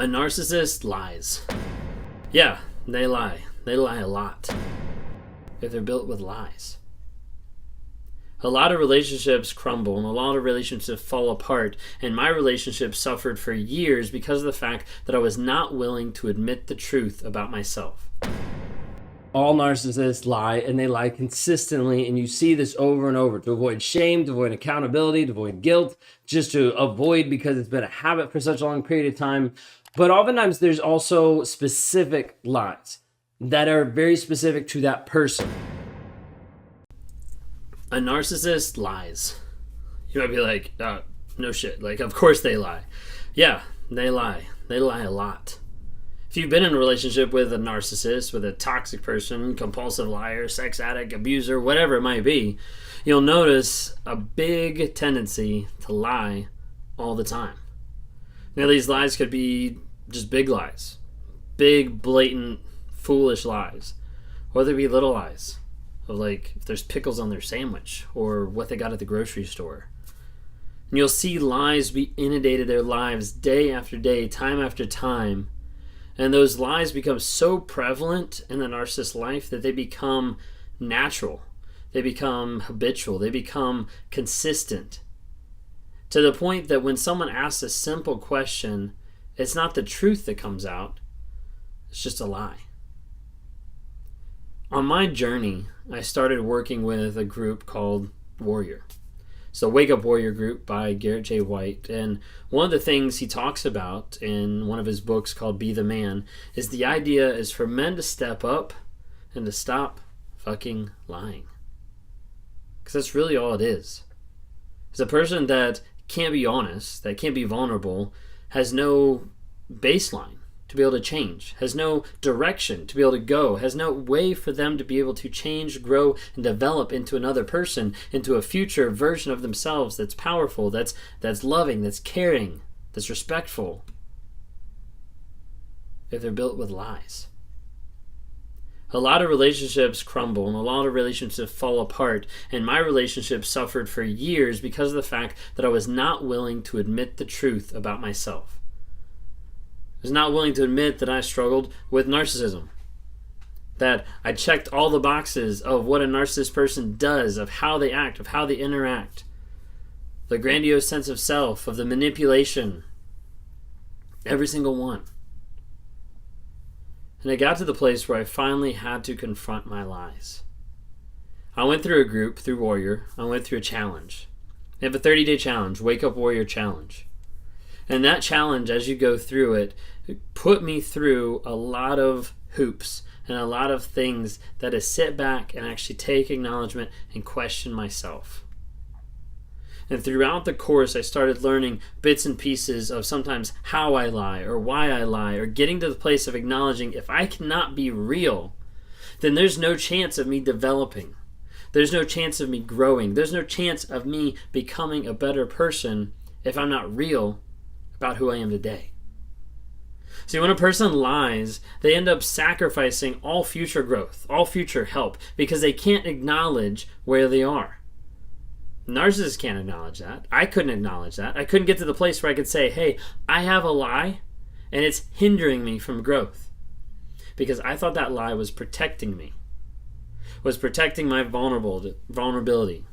A narcissist lies. Yeah, they lie. They lie a lot. If they're built with lies. A lot of relationships crumble and a lot of relationships fall apart, and my relationship suffered for years because of the fact that I was not willing to admit the truth about myself. All narcissists lie, and they lie consistently, and you see this over and over to avoid shame, to avoid accountability, to avoid guilt, just to avoid because it's been a habit for such a long period of time. But oftentimes there's also specific lies that are very specific to that person. A narcissist lies. You might be like, no shit. Like, of course they lie. Yeah, they lie. They lie a lot. If you've been in a relationship with a narcissist, with a toxic person, compulsive liar, sex addict, abuser, whatever it might be, you'll notice a big tendency to lie all the time. Now, these lies could be just big lies. Big, blatant, foolish lies. Or they be little lies. Of like, if there's pickles on their sandwich, or what they got at the grocery store. And you'll see lies be inundated their lives day after day, time after time. And those lies become so prevalent in the narcissist's life that they become natural. They become habitual. They become consistent. To the point that when someone asks a simple question, it's not the truth that comes out. It's just a lie. On my journey, I started working with a group called Warrior. It's the Wake Up Warrior group by Garrett J. White. And one of the things he talks about in one of his books called Be the Man is the idea is for men to step up and to stop fucking lying. Because that's really all it is. It's a person that can't be honest, that can't be vulnerable, has no baseline to be able to change, has no direction to be able to go, has no way for them to be able to change, grow, and develop into another person, into a future version of themselves that's powerful, that's loving, that's caring, that's respectful. If they're built with lies. A lot of relationships crumble and a lot of relationships fall apart, and my relationship suffered for years because of the fact that I was not willing to admit the truth about myself. I was not willing to admit that I struggled with narcissism. That I checked all the boxes of what a narcissist person does, of how they act, of how they interact. The grandiose sense of self, of the manipulation. Every single one. And I got to the place where I finally had to confront my lies. I went through a group, through Warrior. I went through a challenge. They have a 30-day challenge, Wake Up Warrior Challenge. And that challenge, as you go through it, put me through a lot of hoops and a lot of things that is sit back and actually take acknowledgement and question myself. And throughout the course, I started learning bits and pieces of sometimes how I lie or why I lie, or getting to the place of acknowledging if I cannot be real, then there's no chance of me developing. There's no chance of me growing. There's no chance of me becoming a better person if I'm not real about who I am today. See, when a person lies, they end up sacrificing all future growth, all future help, because they can't acknowledge where they are. Narcissists can't acknowledge that. I couldn't acknowledge that. I couldn't get to the place where I could say, hey, I have a lie, and it's hindering me from growth. Because I thought that lie was protecting me, was protecting my vulnerability,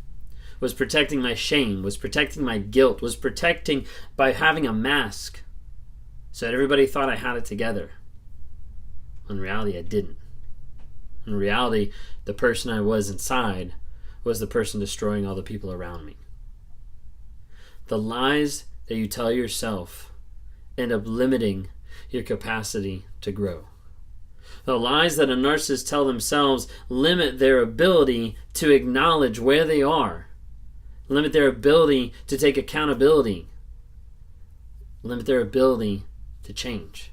was protecting my shame, was protecting my guilt, was protecting by having a mask so that everybody thought I had it together. In reality, I didn't. In reality, the person I was inside was the person destroying all the people around me. The lies that you tell yourself end up limiting your capacity to grow. The lies that a narcissist tell themselves limit their ability to acknowledge where they are, limit their ability to take accountability, limit their ability to change.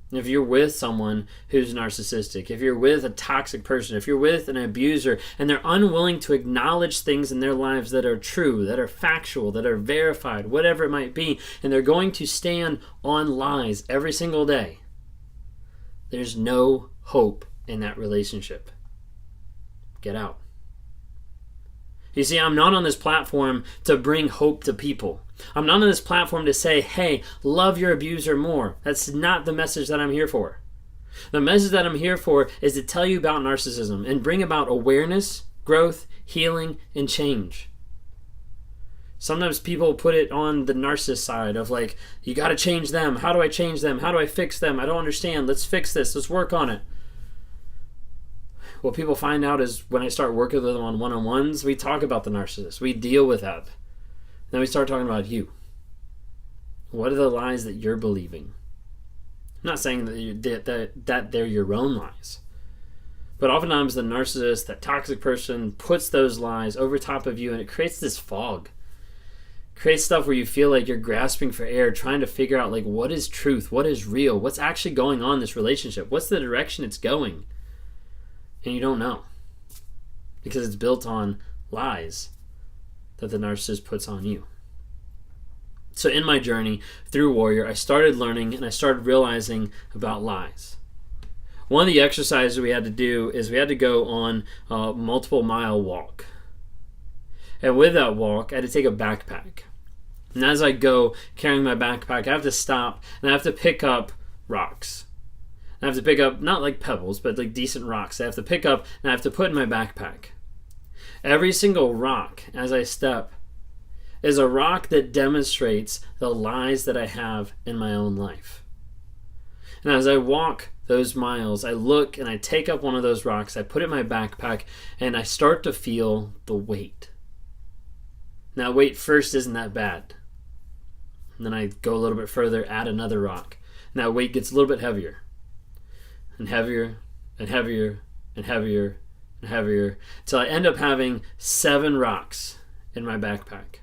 If you're with someone who's narcissistic, if you're with a toxic person, if you're with an abuser, and they're unwilling to acknowledge things in their lives that are true, that are factual, that are verified, whatever it might be, and they're going to stand on lies every single day, there's no hope in that relationship. Get out. You see, I'm not on this platform to bring hope to people. I'm not on this platform to say, hey, love your abuser more. That's not the message that I'm here for. The message that I'm here for is to tell you about narcissism and bring about awareness, growth, healing, and change. Sometimes people put it on the narcissist side of like, you got to change them. How do I change them? How do I fix them? I don't understand. Let's fix this. Let's work on it. What people find out is when I start working with them on one-on-ones, we talk about the narcissist. We deal with that. Then we start talking about you. What are the lies that you're believing? I'm not saying that they're your own lies. But oftentimes the narcissist, that toxic person, puts those lies over top of you, and it creates this fog. It creates stuff where you feel like you're grasping for air, trying to figure out like what is truth, what is real, what's actually going on in this relationship, what's the direction it's going. And you don't know. Because it's built on lies that the narcissist puts on you. So in my journey through Warrior, I started learning and I started realizing about lies. One of the exercises we had to do is we had to go on a multiple mile walk. And with that walk, I had to take a backpack. And as I go carrying my backpack, I have to stop and I have to pick up rocks. I have to pick up, not like pebbles, but like decent rocks. I have to pick up and I have to put in my backpack. Every single rock, as I step, is a rock that demonstrates the lies that I have in my own life. And as I walk those miles, I look and I take up one of those rocks, I put it in my backpack, and I start to feel the weight. Now, weight first isn't that bad. And then I go a little bit further, add another rock. And that weight gets a little bit heavier. And heavier, and heavier, and heavier, and heavier, until I end up having 7 rocks in my backpack.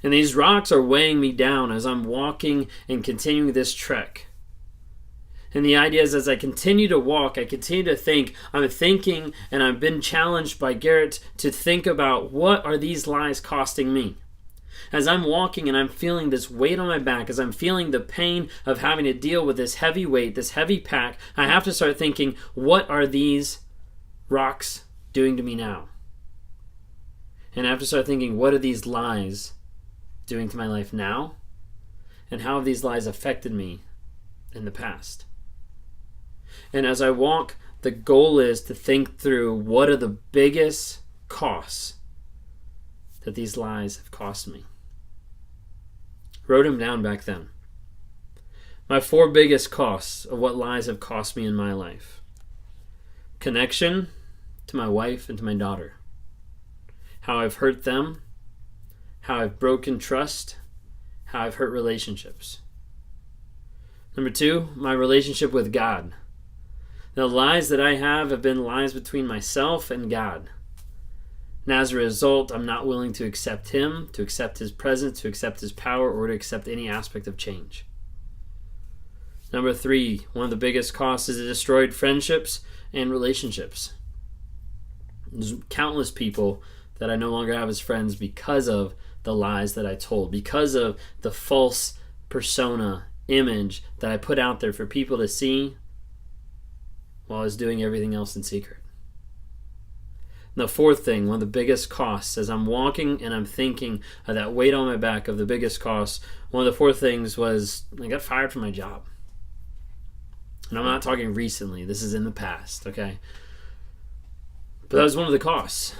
And these rocks are weighing me down as I'm walking and continuing this trek. And the idea is as I continue to walk, I continue to think, I'm thinking, and I've been challenged by Garrett to think about what are these lies costing me. As I'm walking and I'm feeling this weight on my back, as I'm feeling the pain of having to deal with this heavy weight, this heavy pack, I have to start thinking, what are these rocks doing to me now? And I have to start thinking, what are these lies doing to my life now? And how have these lies affected me in the past? And as I walk, the goal is to think through what are the biggest costs that these lies have cost me. Wrote them down back then. My 4 biggest costs of what lies have cost me in my life. Connection to my wife and to my daughter. How I've hurt them. How I've broken trust. How I've hurt relationships. Number 2, my relationship with God. The lies that I have been lies between myself and God. And as a result, I'm not willing to accept Him, to accept His presence, to accept His power, or to accept any aspect of change. Number 3, one of the biggest costs is it destroyed friendships and relationships. There's countless people that I no longer have as friends because of the lies that I told, because of the false persona, image that I put out there for people to see while I was doing everything else in secret. And the 4th thing, one of the biggest costs, as I'm walking and I'm thinking of that weight on my back of the biggest costs, one of the 4 things was I got fired from my job. And I'm not talking recently, this is in the past, okay? But that was one of the costs.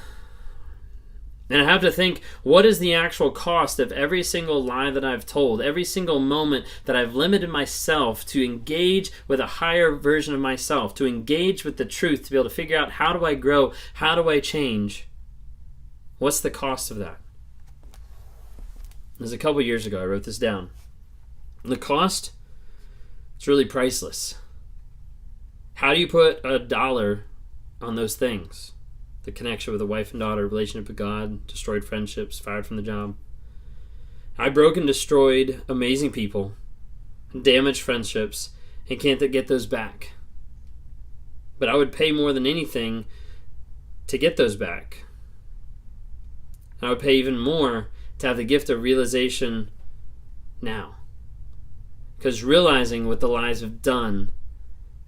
And I have to think, what is the actual cost of every single lie that I've told, every single moment that I've limited myself to engage with a higher version of myself, to engage with the truth, to be able to figure out how do I grow, how do I change? What's the cost of that? It was a couple years ago, I wrote this down. The cost, it's really priceless. How do you put $1 on those things? The connection with a wife and daughter, relationship with God, destroyed friendships, fired from the job. I broke and destroyed amazing people, damaged friendships, and can't get those back. But I would pay more than anything to get those back. I would pay even more to have the gift of realization now. Because realizing what the lies have done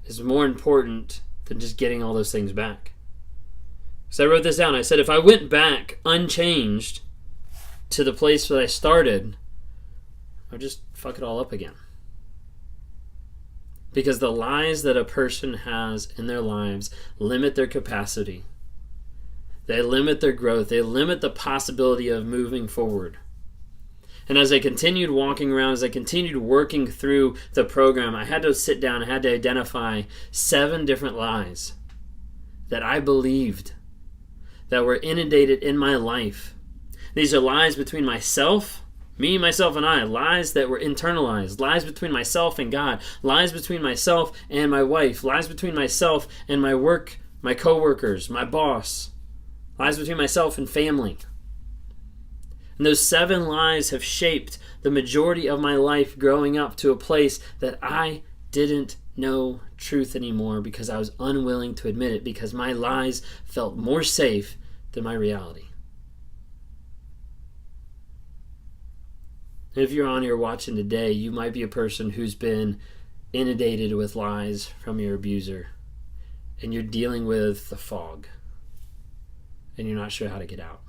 is more important than just getting all those things back. So I wrote this down. I said, if I went back unchanged to the place that I started, I'd just fuck it all up again. Because the lies that a person has in their lives limit their capacity. They limit their growth. They limit the possibility of moving forward. And as I continued walking around, as I continued working through the program, I had to sit down, I had to identify 7 different lies that I believed that were inundated in my life. These are lies between myself, me, myself, and I. Lies that were internalized. Lies between myself and God. Lies between myself and my wife. Lies between myself and my work, my coworkers, my boss. Lies between myself and family. And those 7 lies have shaped the majority of my life growing up to a place that I didn't know truth anymore because I was unwilling to admit it, because my lies felt more safe than my reality. If you're on here watching today, you might be a person who's been inundated with lies from your abuser, and you're dealing with the fog, and you're not sure how to get out.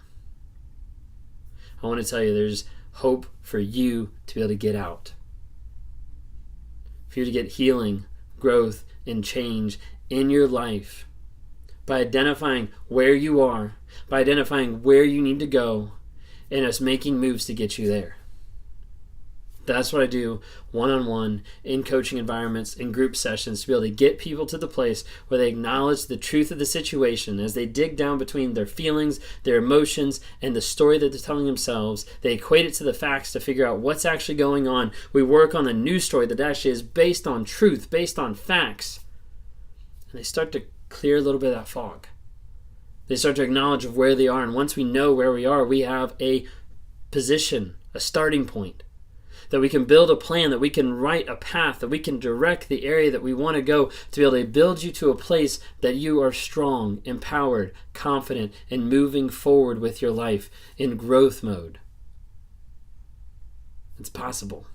I want to tell you, there's hope for you to be able to get out. For you to get healing, growth, and change in your life by identifying where you are, by identifying where you need to go, and us making moves to get you there. That's what I do one-on-one, in coaching environments, in group sessions, to be able to get people to the place where they acknowledge the truth of the situation. As they dig down between their feelings, their emotions, and the story that they're telling themselves, they equate it to the facts to figure out what's actually going on. We work on a new story that actually is based on truth, based on facts. And they start to clear a little bit of that fog. They start to acknowledge of where they are. And once we know where we are, we have a position, a starting point, that we can build a plan, that we can write a path, that we can direct the area that we want to go, to be able to build you to a place that you are strong, empowered, confident, and moving forward with your life in growth mode. It's possible.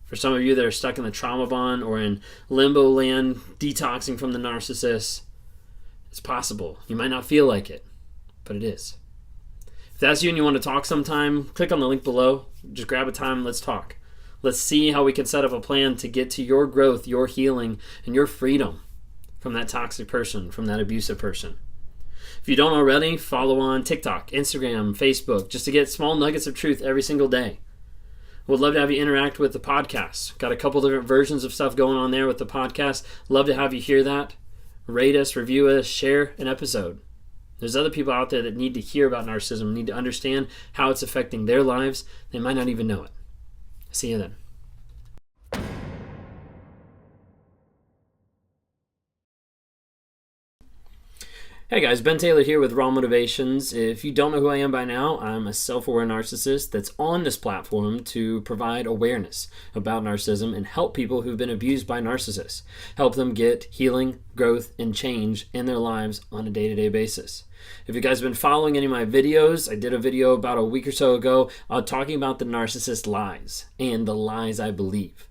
For some of you that are stuck in the trauma bond or in limbo land, detoxing from the narcissist, it's possible. You might not feel like it, but it is. If that's you and you want to talk sometime, click on the link below. Just grab a time and let's talk. Let's see how we can set up a plan to get to your growth, your healing, and your freedom from that toxic person, from that abusive person. If you don't already, follow on TikTok, Instagram, Facebook, just to get small nuggets of truth every single day. Would love to have you interact with the podcast. Got a couple different versions of stuff going on there with the podcast. Love to have you hear that. Rate us, review us, share an episode. There's other people out there that need to hear about narcissism, need to understand how it's affecting their lives. They might not even know it. See you then. Hey guys, Ben Taylor here with Raw Motivations. If you don't know who I am by now, I'm a self-aware narcissist that's on this platform to provide awareness about narcissism and help people who've been abused by narcissists. Help them get healing, growth, and change in their lives on a day-to-day basis. If you guys have been following any of my videos, I did a video about a week or so ago talking about the narcissist lies and the lies I believe.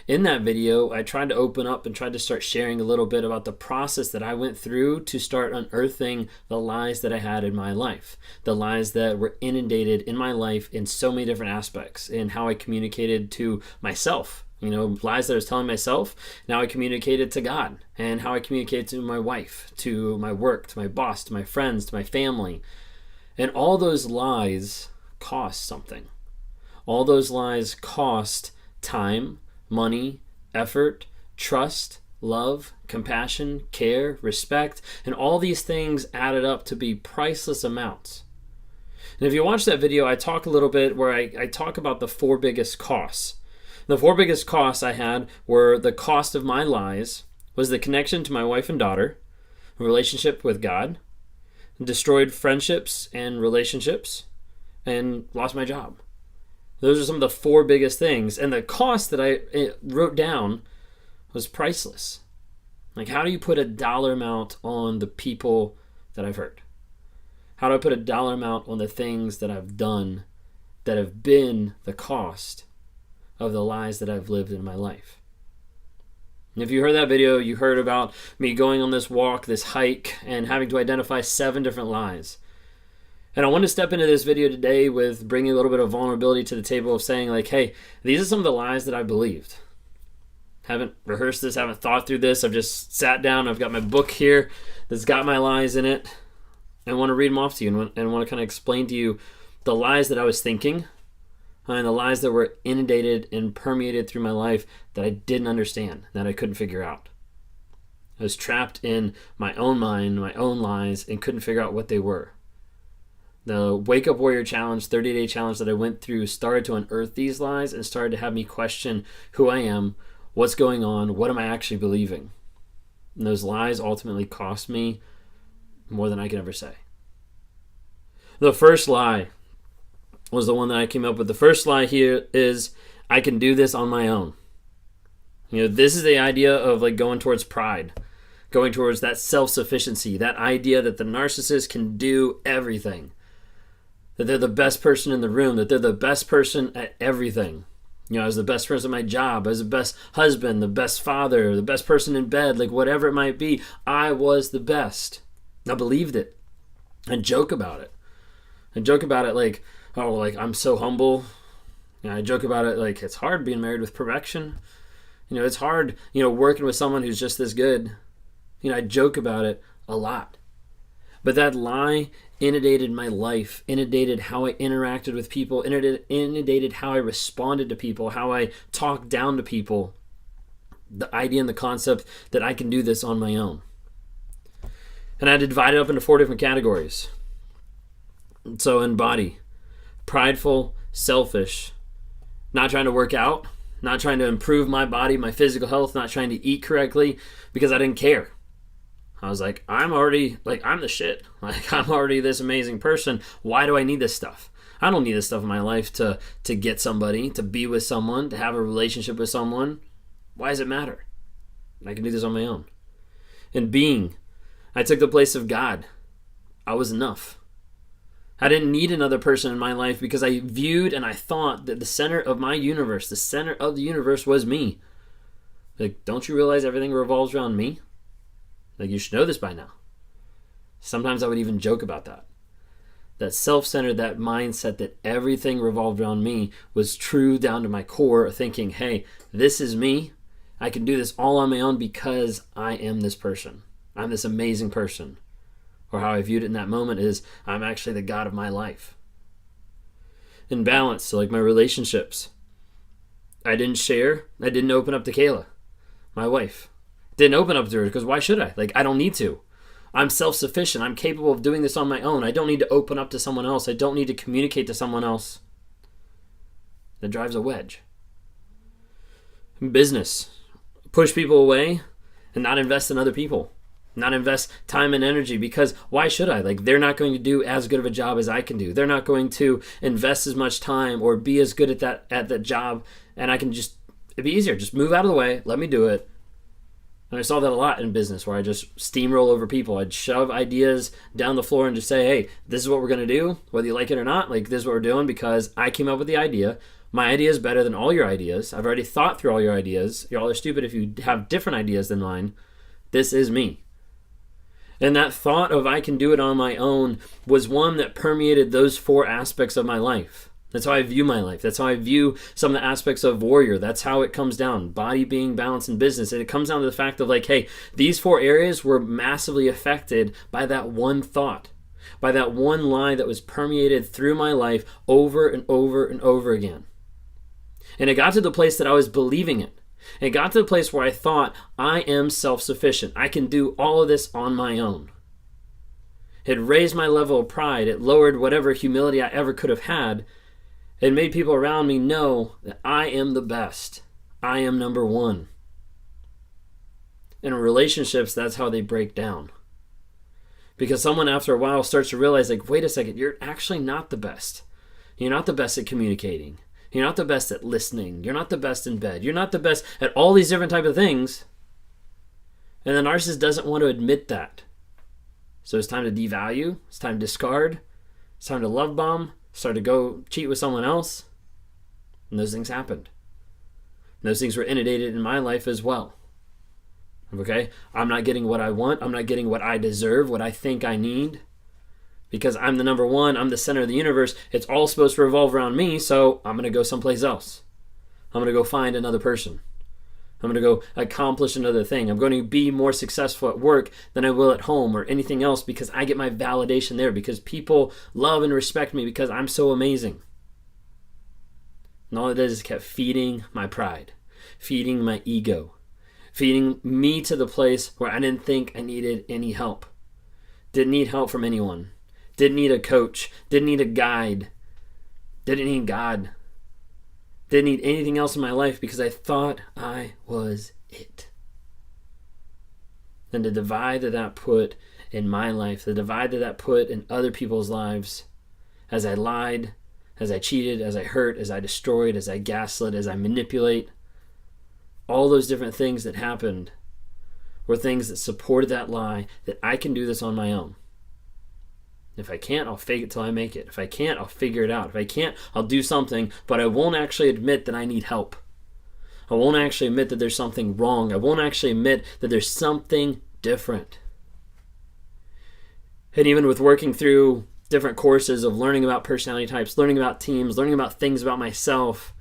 In that video, I tried to open up and tried to start sharing a little bit about the process that I went through to start unearthing the lies that I had in my life, the lies that were inundated in my life in so many different aspects, and how I communicated to myself. Lies that I was telling myself, now I communicated to God, and how I communicated to my wife, to my work, to my boss, to my friends, to my family. And all those lies cost something. All those lies cost time, money, effort, trust, love, compassion, care, respect, and all these things added up to be priceless amounts. And if you watch that video, I talk a little bit where I talk about the 4 biggest costs. The 4 biggest costs I had were the cost of my lies, was the connection to my wife and daughter, a relationship with God, destroyed friendships and relationships, and lost my job. Those are some of the 4 biggest things. And the cost that I wrote down was priceless. Like, how do you put a dollar amount on the people that I've hurt? How do I put a dollar amount on the things that I've done that have been the cost of the lies that I've lived in my life? If you heard that video, you heard about me going on this walk, this hike, and having to identify 7 different lies. And I want to step into this video today with bringing a little bit of vulnerability to the table of saying like, hey, these are some of the lies that I believed. Haven't rehearsed this, haven't thought through this. I've just sat down. I've got my book here that's got my lies in it. I want to read them off to you and want to kind of explain to you the lies that I was thinking and the lies that were inundated and permeated through my life that I didn't understand, that I couldn't figure out. I was trapped in my own mind, my own lies, and couldn't figure out what they were. The Wake Up Warrior Challenge, 30-day challenge that I went through started to unearth these lies and started to have me question who I am, what's going on, what am I actually believing? And those lies ultimately cost me more than I can ever say. The first lie was the one that I came up with. The first lie here is, I can do this on my own. This is the idea of like going towards pride, going towards that self-sufficiency, that idea that the narcissist can do everything, that they're the best person in the room, that they're the best person at everything. I was the best person at my job, I was the best husband, the best father, the best person in bed, like whatever it might be, I was the best. I believed it. I joke about it. Like, oh, like I'm so humble. I joke about it like it's hard being married with perfection. It's hard, working with someone who's just this good. I joke about it a lot. But that lie inundated my life, inundated how I interacted with people, inundated how I responded to people, how I talked down to people. The idea and the concept that I can do this on my own. And I had to divide it up into 4 different categories. So in body, prideful, selfish, not trying to work out, not trying to improve my body, my physical health, not trying to eat correctly because I didn't care. I was like, I'm the shit. Like, I'm already this amazing person. Why do I need this stuff? I don't need this stuff in my life to get somebody, to be with someone, to have a relationship with someone. Why does it matter? I can do this on my own. In being, I took the place of God. I was enough. I didn't need another person in my life because I viewed and I thought that the center of my universe, the center of the universe was me. Like, don't you realize everything revolves around me? Like, you should know this by now. Sometimes I would even joke about that. That self-centered, that mindset that everything revolved around me was true down to my core, thinking, hey, this is me. I can do this all on my own because I am this person. I'm this amazing person. Or how I viewed it in that moment is, I'm actually the God of my life. In balance, so like my relationships, I didn't share. I didn't open up to Kayla, my wife. Didn't open up to her because why should I? Like, I don't need to. I'm self-sufficient. I'm capable of doing this on my own. I don't need to open up to someone else. I don't need to communicate to someone else. That drives a wedge. In business, push people away and not invest in other people. Not invest time and energy because why should I? Like, they're not going to do as good of a job as I can do. They're not going to invest as much time or be as good at that job, and I can it'd be easier. Just move out of the way. Let me do it. And I saw that a lot in business where I just steamroll over people. I'd shove ideas down the floor and just say, hey, this is what we're going to do, whether you like it or not. Like, this is what we're doing because I came up with the idea. My idea is better than all your ideas. I've already thought through all your ideas. Y'all are stupid if you have different ideas than mine. This is me. And that thought of I can do it on my own was one that permeated those 4 aspects of my life. That's how I view my life. That's how I view some of the aspects of warrior. That's how it comes down. Body, being, balance, and business. And it comes down to the fact of like, hey, these 4 areas were massively affected by that one thought, by that one lie that was permeated through my life over and over and over again. And it got to the place that I was believing it. It got to the place where I thought, I am self-sufficient. I can do all of this on my own. It raised my level of pride. It lowered whatever humility I ever could have had. It made people around me know that I am the best. I am number one. In relationships, that's how they break down. Because someone after a while starts to realize, like, wait a second, you're actually not the best. You're not the best at communicating. You're not the best at listening. You're not the best in bed. You're not the best at all these different type of things. And the narcissist doesn't want to admit that. So it's time to devalue. It's time to discard. It's time to love bomb. Start to go cheat with someone else. And those things happened. And those things were inundated in my life as well. Okay? I'm not getting what I want. I'm not getting what I deserve, what I think I need. Because I'm the number one. I'm the center of the universe. It's all supposed to revolve around me, so I'm going to go someplace else. I'm going to go find another person. I'm going to go accomplish another thing. I'm going to be more successful at work than I will at home or anything else because I get my validation there, because people love and respect me because I'm so amazing. And all it did is kept feeding my pride, feeding my ego, feeding me to the place where I didn't think I needed any help. Didn't need help from anyone. Didn't need a coach. Didn't need a guide. Didn't need God. Didn't need anything else in my life because I thought I was it. And the divide that put in my life, the divide that put in other people's lives, as I lied, as I cheated, as I hurt, as I destroyed, as I gaslit, as I manipulate, all those different things that happened were things that supported that lie that I can do this on my own. If I can't, I'll fake it till I make it. If I can't, I'll figure it out. If I can't, I'll do something, but I won't actually admit that I need help. I won't actually admit that there's something wrong. I won't actually admit that there's something different. And even with working through different courses of learning about personality types, learning about teams, learning about things about myself,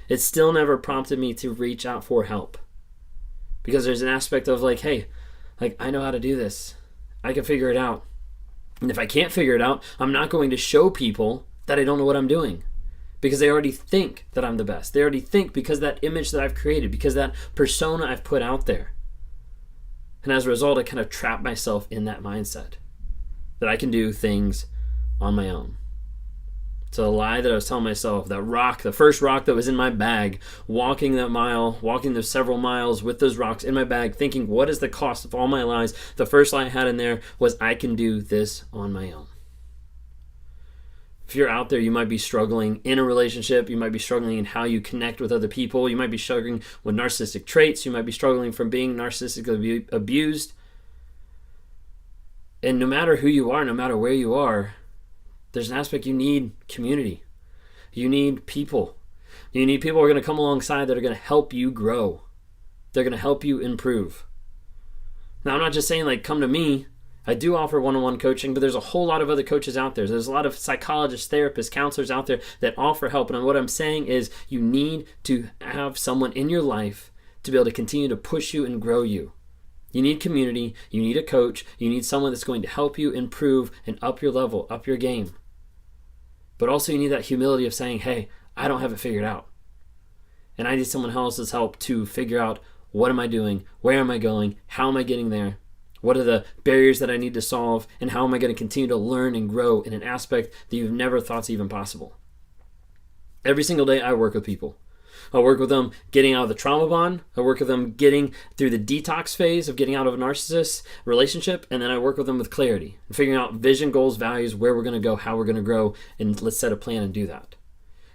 it still never prompted me to reach out for help. Because there's an aspect of like, hey, like I know how to do this. I can figure it out. And if I can't figure it out, I'm not going to show people that I don't know what I'm doing, because they already think that I'm the best. They already think, because that image that I've created, because that persona I've put out there. And as a result, I kind of trap myself in that mindset that I can do things on my own. So the lie that I was telling myself, that rock, the first rock that was in my bag, walking that mile, walking those several miles with those rocks in my bag, thinking, what is the cost of all my lies? The first lie I had in there was, I can do this on my own. If you're out there, you might be struggling in a relationship. You might be struggling in how you connect with other people. You might be struggling with narcissistic traits. You might be struggling from being narcissistically abused. And no matter who you are, no matter where you are, there's an aspect you need community. You need people. You need people who are going to come alongside that are going to help you grow. They're going to help you improve. Now, I'm not just saying like come to me. I do offer one-on-one coaching, but there's a whole lot of other coaches out there. There's a lot of psychologists, therapists, counselors out there that offer help. And what I'm saying is you need to have someone in your life to be able to continue to push you and grow you. You need community. You need a coach. You need someone that's going to help you improve and up your level, up your game. But also you need that humility of saying, hey, I don't have it figured out. And I need someone else's help to figure out, what am I doing? Where am I going? How am I getting there? What are the barriers that I need to solve? And how am I going to continue to learn and grow in an aspect that you've never thought is even possible? Every single day I work with people. I work with them getting out of the trauma bond. I work with them getting through the detox phase of getting out of a narcissist relationship. And then I work with them with clarity and figuring out vision, goals, values, where we're going to go, how we're going to grow, and let's set a plan and do that.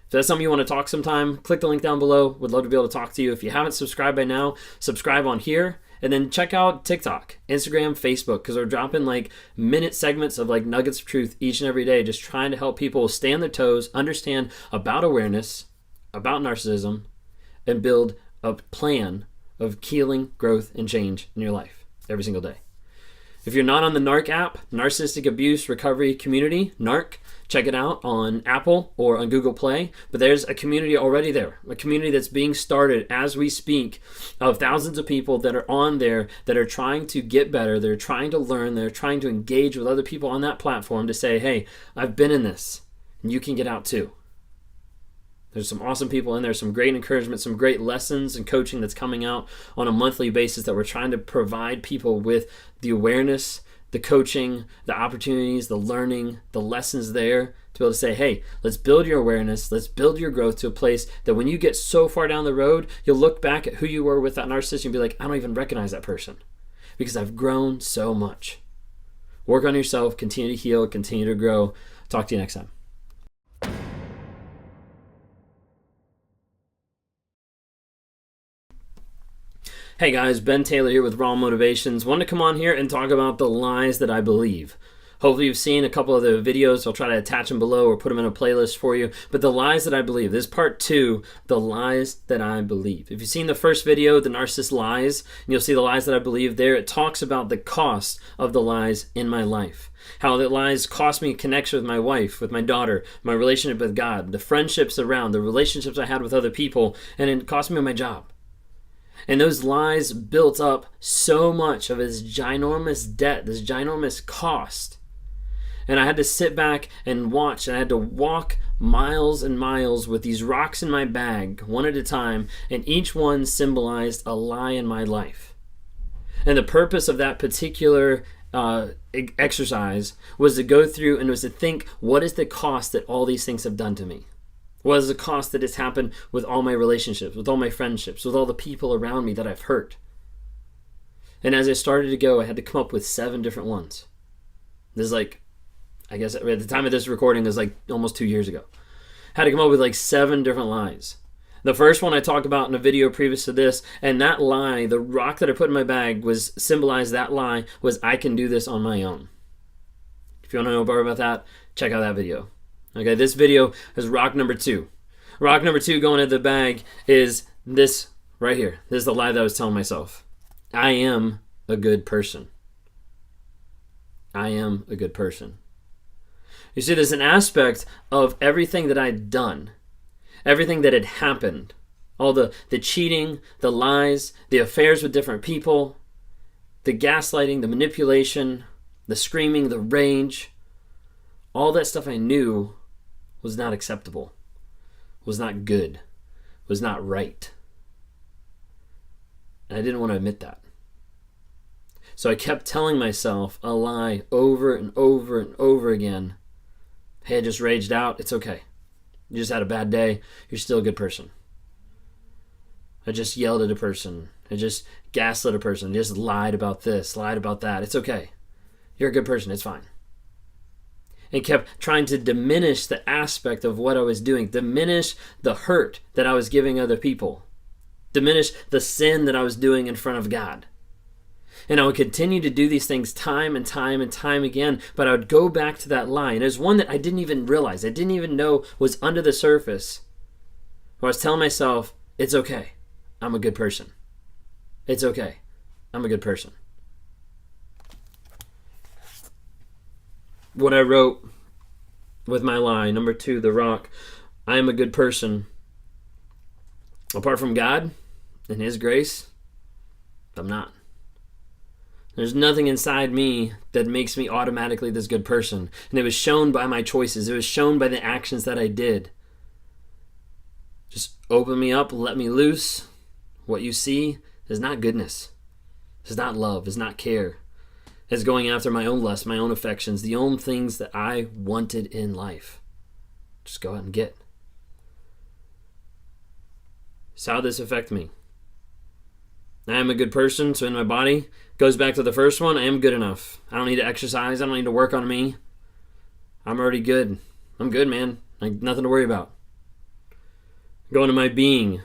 If that's something you want to talk sometime, click the link down below. Would love to be able to talk to you. If you haven't subscribed by now, subscribe on here. And then check out TikTok, Instagram, Facebook, because we're dropping like minute segments of like nuggets of truth each and every day, just trying to help people stay on their toes, understand about awareness, about narcissism, and build a plan of healing, growth, and change in your life every single day. If you're not on the NARC app, Narcissistic Abuse Recovery Community, NARC, check it out on Apple or on Google Play. But there's a community already there, a community that's being started as we speak, of thousands of people that are on there that are trying to get better. They're trying to learn. They're trying to engage with other people on that platform to say, hey, I've been in this, and you can get out too. There's some awesome people in there, some great encouragement, some great lessons and coaching that's coming out on a monthly basis that we're trying to provide people with the awareness, the coaching, the opportunities, the learning, the lessons there to be able to say, hey, let's build your awareness, let's build your growth to a place that when you get so far down the road, you'll look back at who you were with that narcissist and be like, I don't even recognize that person because I've grown so much. Work on yourself, continue to heal, continue to grow. Talk to you next time. Hey guys, Ben Taylor here with Raw Motivations. Wanted to come on here and talk about the lies that I believe. Hopefully you've seen a couple of the videos. I'll try to attach them below or put them in a playlist for you. But the lies that I believe. This is part 2, the lies that I believe. If you've seen the first video, the Narcissist Lies, and you'll see the lies that I believe there. It talks about the cost of the lies in my life. How the lies cost me a connection with my wife, with my daughter, my relationship with God, the friendships around, the relationships I had with other people, and it cost me my job. And those lies built up so much of this ginormous debt, this ginormous cost. And I had to sit back and watch, and I had to walk miles and miles with these rocks in my bag, one at a time, and each one symbolized a lie in my life. And the purpose of that particular exercise was to go through and was to think, what is the cost that all these things have done to me? What is the cost that has happened with all my relationships, with all my friendships, with all the people around me that I've hurt? And as I started to go, I had to come up with 7 different ones. This is like, I guess at the time of this recording is like almost 2 years ago. I had to come up with like 7 different lies. The first one I talked about in a video previous to this, and that lie, the rock that I put in my bag was symbolized, that lie was, I can do this on my own. If you want to know more about that, check out that video. Okay, this video is rock number 2. Rock number 2 going into the bag is this right here. This is the lie that I was telling myself. I am a good person. I am a good person. You see, there's an aspect of everything that I'd done, everything that had happened, all the cheating, the lies, the affairs with different people, the gaslighting, the manipulation, the screaming, the rage, all that stuff I knew was not acceptable, was not good, was not right. And I didn't want to admit that. So I kept telling myself a lie over and over and over again. Hey, I just raged out. It's okay. You just had a bad day. You're still a good person. I just yelled at a person. I just gaslit a person. I just lied about this, lied about that. It's okay. You're a good person. It's fine. And kept trying to diminish the aspect of what I was doing, diminish the hurt that I was giving other people, diminish the sin that I was doing in front of God. And I would continue to do these things time and time and time again, but I would go back to that lie. And there's one that I didn't even realize, I didn't even know was under the surface, where I was telling myself, it's okay, I'm a good person. It's okay, I'm a good person. What I wrote with my lie, number 2, the rock, I am a good person. Apart from God and His grace, I'm not. There's nothing inside me that makes me automatically this good person. And it was shown by my choices. It was shown by the actions that I did. Just open me up, let me loose. What you see is not goodness. It's not love. It's not care. It's going after my own lust, my own affections, the own things that I wanted in life. Just go out and get. So how did this affect me? I am a good person, so in my body, goes back to the first one, I am good enough. I don't need to exercise. I don't need to work on me. I'm already good. I'm good, man. Like, nothing to worry about. Going to my being.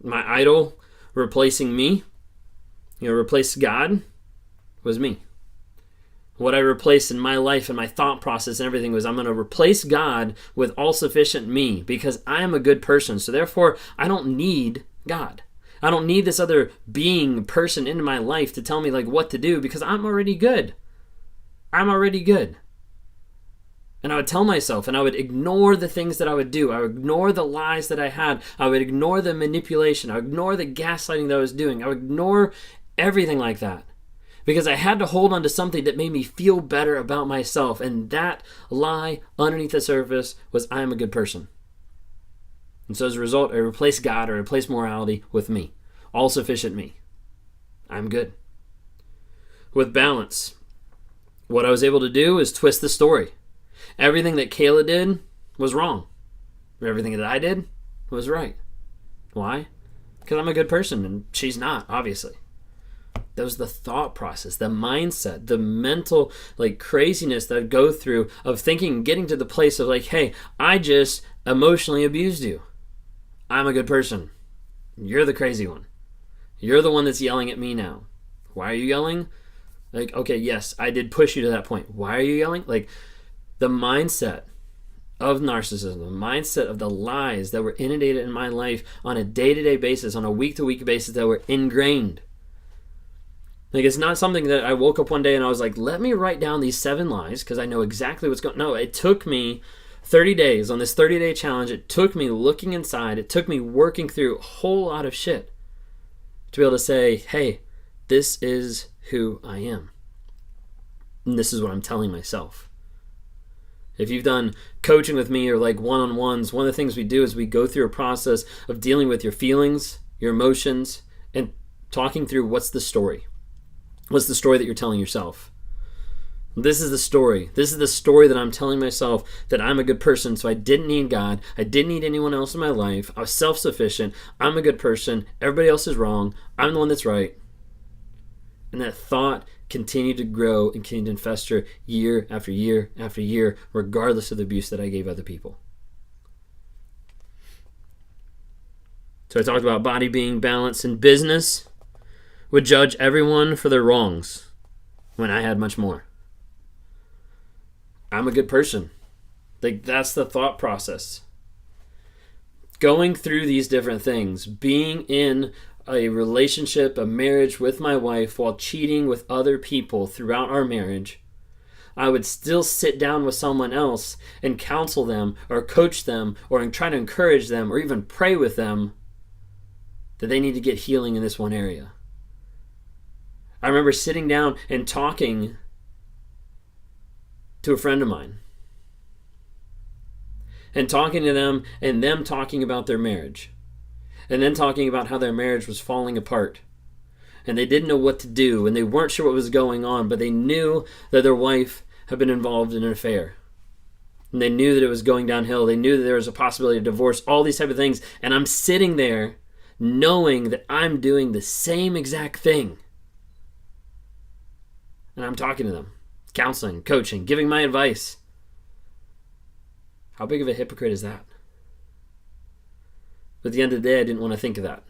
My idol replacing me, replace God, was me. What I replaced in my life and my thought process and everything was, I'm going to replace God with all-sufficient me because I am a good person. So therefore, I don't need God. I don't need this other being, person into my life to tell me like what to do because I'm already good. I'm already good. And I would tell myself, and I would ignore the things that I would do. I would ignore the lies that I had. I would ignore the manipulation. I would ignore the gaslighting that I was doing. I would ignore everything like that because I had to hold on to something that made me feel better about myself. And that lie underneath the surface was, I am a good person. And so as a result, I replaced God or replaced morality with me. All-sufficient me. I'm good. With balance, what I was able to do is twist the story. Everything that Kayla did was wrong. Everything that I did was right. Why? Because I'm a good person and she's not, obviously. That was the thought process, the mindset, the mental craziness that I'd go through of thinking, getting to the place of hey, I just emotionally abused you. I'm a good person. You're the crazy one. You're the one that's yelling at me now. Why are you yelling? Like, okay, yes, I did push you to that point. Why are you yelling? Like, the mindset of narcissism, the mindset of the lies that were inundated in my life on a day-to-day basis, on a week-to-week basis, that were ingrained. Like, it's not something that I woke up one day and I was like, let me write down these 7 lies because I know exactly what's going on. No, it took me 30 days on this 30-day challenge. It took me looking inside. It took me working through a whole lot of shit to be able to say, hey, this is who I am. And this is what I'm telling myself. If you've done coaching with me or like one-on-ones, one of the things we do is we go through a process of dealing with your feelings, your emotions, and talking through what's the story. What's the story that you're telling yourself? This is the story. This is the story that I'm telling myself, that I'm a good person, so I didn't need God. I didn't need anyone else in my life. I was self-sufficient. I'm a good person. Everybody else is wrong. I'm the one that's right. And that thought continued to grow and continued to fester year after year after year, regardless of the abuse that I gave other people. So I talked about body being balanced in business, would judge everyone for their wrongs when I had much more. I'm a good person. Like, that's the thought process. Going through these different things, being in a relationship, a marriage with my wife while cheating with other people throughout our marriage, I would still sit down with someone else and counsel them or coach them or try to encourage them or even pray with them that they need to get healing in this one area. I remember sitting down and talking to a friend of mine and talking to them and them talking about their marriage and then talking about how their marriage was falling apart and they didn't know what to do and they weren't sure what was going on, but they knew that their wife had been involved in an affair and they knew that it was going downhill. They knew that there was a possibility of divorce, all these type of things, and I'm sitting there knowing that I'm doing the same exact thing. And I'm talking to them, counseling, coaching, giving my advice. How big of a hypocrite is that? But at the end of the day, I didn't want to think of that.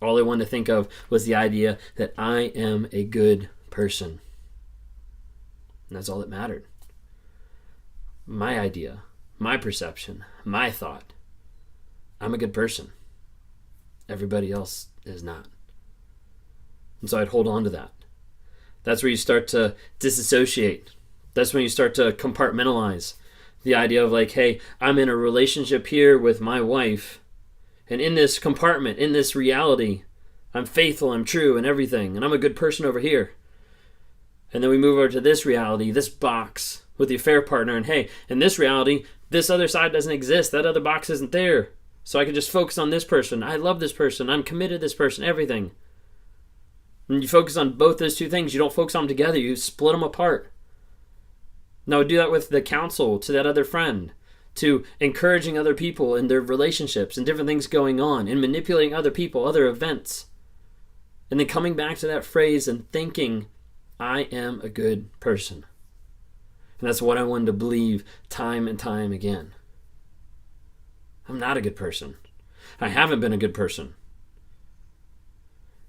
All I wanted to think of was the idea that I am a good person. And that's all that mattered. My idea, my perception, my thought. I'm a good person. Everybody else is not. And so I'd hold on to that. That's where you start to disassociate. That's when you start to compartmentalize the idea of like, hey, I'm in a relationship here with my wife, and in this compartment, in this reality, I'm faithful, I'm true, and everything, and I'm a good person over here. And then we move over to this reality, this box with the affair partner, and hey, in this reality, this other side doesn't exist. That other box isn't there. So I can just focus on this person. I love this person. I'm committed to this person, everything. And you focus on both those two things. You don't focus on them together. You split them apart. Now, do that with the counsel to that other friend, to encouraging other people in their relationships and different things going on, and manipulating other people, other events. And then coming back to that phrase and thinking, I am a good person. And that's what I wanted to believe time and time again. I'm not a good person. I haven't been a good person.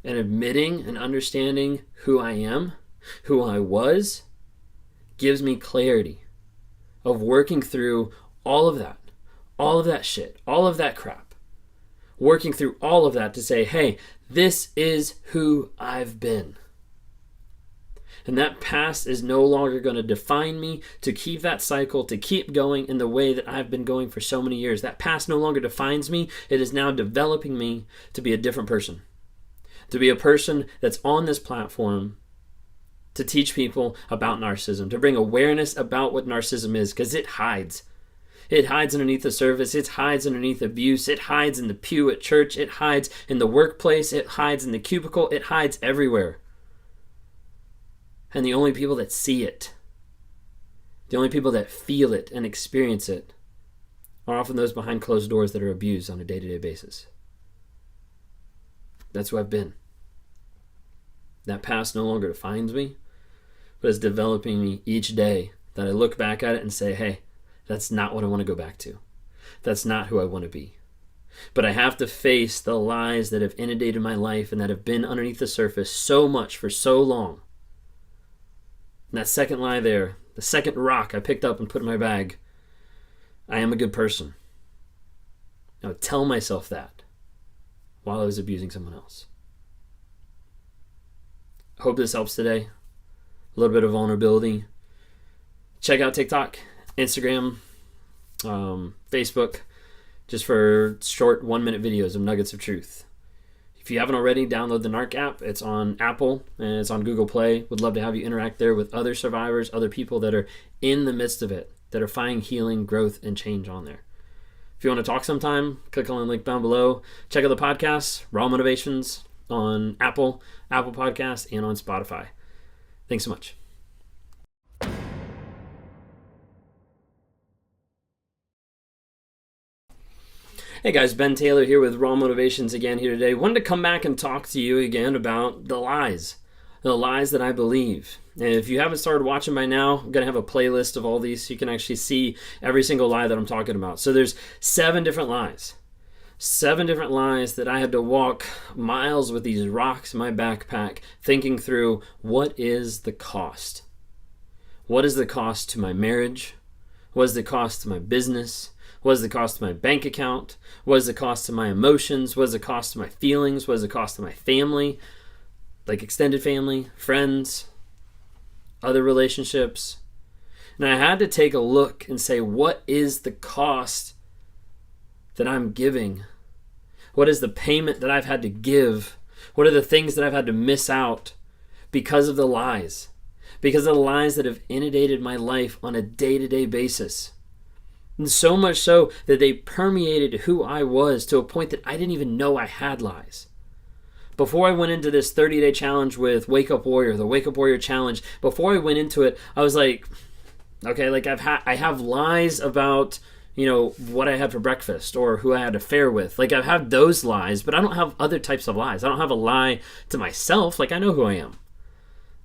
And admitting and understanding who I am, who I was, gives me clarity of working through all of that shit, all of that crap. Working through all of that to say, hey, this is who I've been. And that past is no longer going to define me, to keep that cycle, to keep going in the way that I've been going for so many years. That past no longer defines me. It is now developing me to be a different person. To be a person that's on this platform to teach people about narcissism, to bring awareness about what narcissism is, because it hides. It hides underneath the surface. It hides underneath abuse. It hides in the pew at church. It hides in the workplace. It hides in the cubicle. It hides everywhere. And the only people that see it, the only people that feel it and experience it, are often those behind closed doors that are abused on a day-to-day basis. That's who I've been. That past no longer defines me, but is developing me each day, that I look back at it and say, hey, that's not what I want to go back to. That's not who I want to be. But I have to face the lies that have inundated my life and that have been underneath the surface so much for so long, And that second lie there, the second rock I picked up and put in my bag, I am a good person. I would tell myself that while I was abusing someone else. I hope this helps today. A little bit of vulnerability. Check out TikTok, Instagram, Facebook, just for short 1-minute videos of nuggets of truth. If you haven't already, download the Narc app. It's on Apple and it's on Google Play. Would love to have you interact there with other survivors, other people that are in the midst of it, that are finding healing, growth, and change on there. If you want to talk sometime, click on the link down below. Check out the podcast, Raw Motivations, on Apple Podcasts, and on Spotify. Thanks so much. Hey guys, Ben Taylor here with Raw Motivations again here today. Wanted to come back and talk to you again about the lies that I believe. And if you haven't started watching by now, I'm going to have a playlist of all these so you can actually see every single lie that I'm talking about. So there's 7 different lies. 7 different lies that I had to walk miles with these rocks in my backpack thinking through, what is the cost? What is the cost to my marriage? What is the cost to my business? What is the cost to my bank account? What is the cost to my emotions? What is the cost to my feelings? What is the cost to my family? Like extended family, friends, other relationships. And I had to take a look and say, what is the cost that I'm giving? What is the payment that I've had to give? What are the things that I've had to miss out because of the lies? Because of the lies that have inundated my life on a day-to-day basis. And so much so that they permeated who I was to a point that I didn't even know I had lies. Before I went into this 30-day challenge with Wake Up Warrior, the Wake Up Warrior Challenge, before I went into it, I was like, okay, like I have lies about, what I had for breakfast or who I had an affair with. Like I have those lies, but I don't have other types of lies. I don't have a lie to myself. Like I know who I am.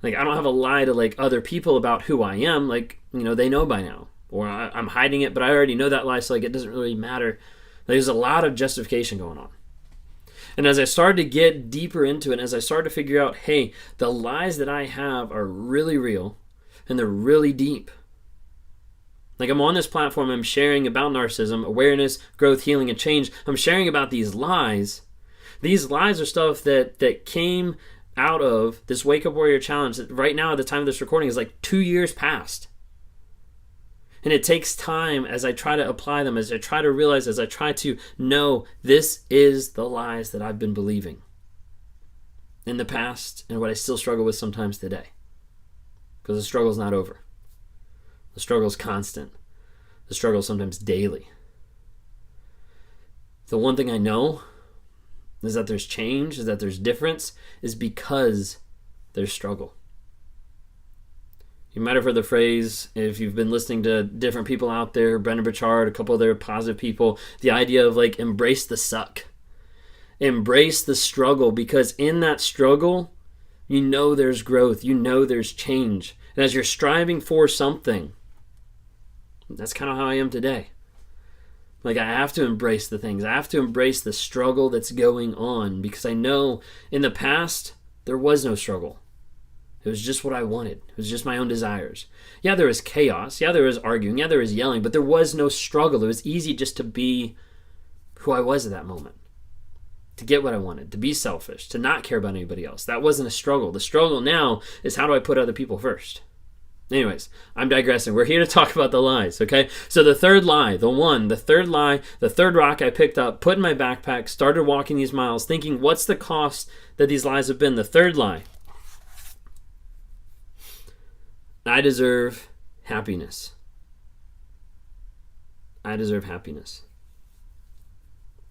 Like I don't have a lie to like other people about who I am. Like, they know by now. Or I'm hiding it, but I already know that lie, so like it doesn't really matter. There's a lot of justification going on. And as I started to get deeper into it, as I started to figure out, hey, the lies that I have are really real, and they're really deep. Like I'm on this platform, I'm sharing about narcissism, awareness, growth, healing, and change. I'm sharing about these lies. These lies are stuff that came out of this Wake Up Warrior Challenge that right now at the time of this recording is like 2 years past. And it takes time as I try to apply them, as I try to realize, as I try to know this is the lies that I've been believing in the past and what I still struggle with sometimes today. Because the struggle is not over. The struggle is constant. The struggle is sometimes daily. The one thing I know is that there's change, is that there's difference, is because there's struggle. You might have heard the phrase, if you've been listening to different people out there, Brendan Burchard, a couple other positive people, the idea of like embrace the suck. Embrace the struggle, because in that struggle, there's growth, there's change. And as you're striving for something, that's kind of how I am today. Like I have to embrace the things. I have to embrace the struggle that's going on, because I know in the past, there was no struggle. It was just what I wanted. It was just my own desires. Yeah, there was chaos. Yeah, there was arguing. Yeah, there was yelling. But there was no struggle. It was easy just to be who I was at that moment. To get what I wanted. To be selfish. To not care about anybody else. That wasn't a struggle. The struggle now is, how do I put other people first? Anyways, I'm digressing. We're here to talk about the lies, okay? So the third lie, the third rock I picked up, put in my backpack, started walking these miles, thinking, what's the cost that these lies have been? The third lie. I deserve happiness. I deserve happiness.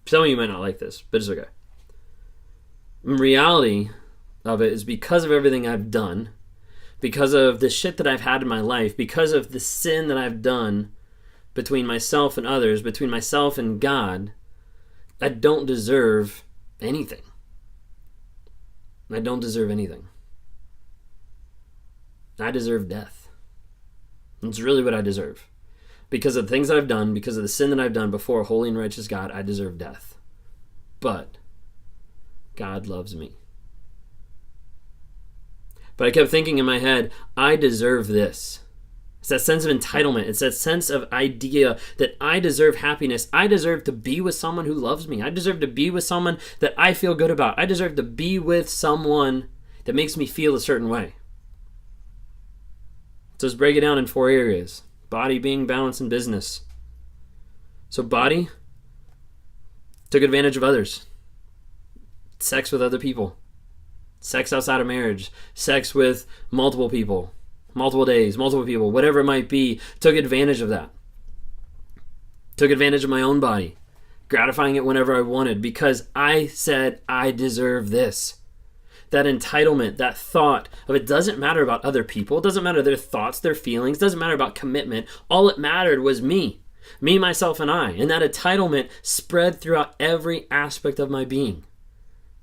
Some of you might not like this, but it's okay. The reality of it is, because of everything I've done, because of the shit that I've had in my life, because of the sin that I've done between myself and others, between myself and God, I don't deserve anything. I don't deserve anything. I deserve death. It's really what I deserve. Because of the things that I've done, because of the sin that I've done before a holy and righteous God, I deserve death. But God loves me. But I kept thinking in my head, I deserve this. It's that sense of entitlement. It's that sense of idea that I deserve happiness. I deserve to be with someone who loves me. I deserve to be with someone that I feel good about. I deserve to be with someone that makes me feel a certain way. So let's break it down in 4 areas. Body, being, balance, and business. So body, took advantage of others. Sex with other people. Sex outside of marriage. Sex with multiple people. Multiple days, multiple people, whatever it might be, took advantage of that. Took advantage of my own body, gratifying it whenever I wanted because I said I deserve this. That entitlement, that thought of it doesn't matter about other people, it doesn't matter their thoughts, their feelings, it doesn't matter about commitment. All it mattered was me, myself, and I. And that entitlement spread throughout every aspect of my being,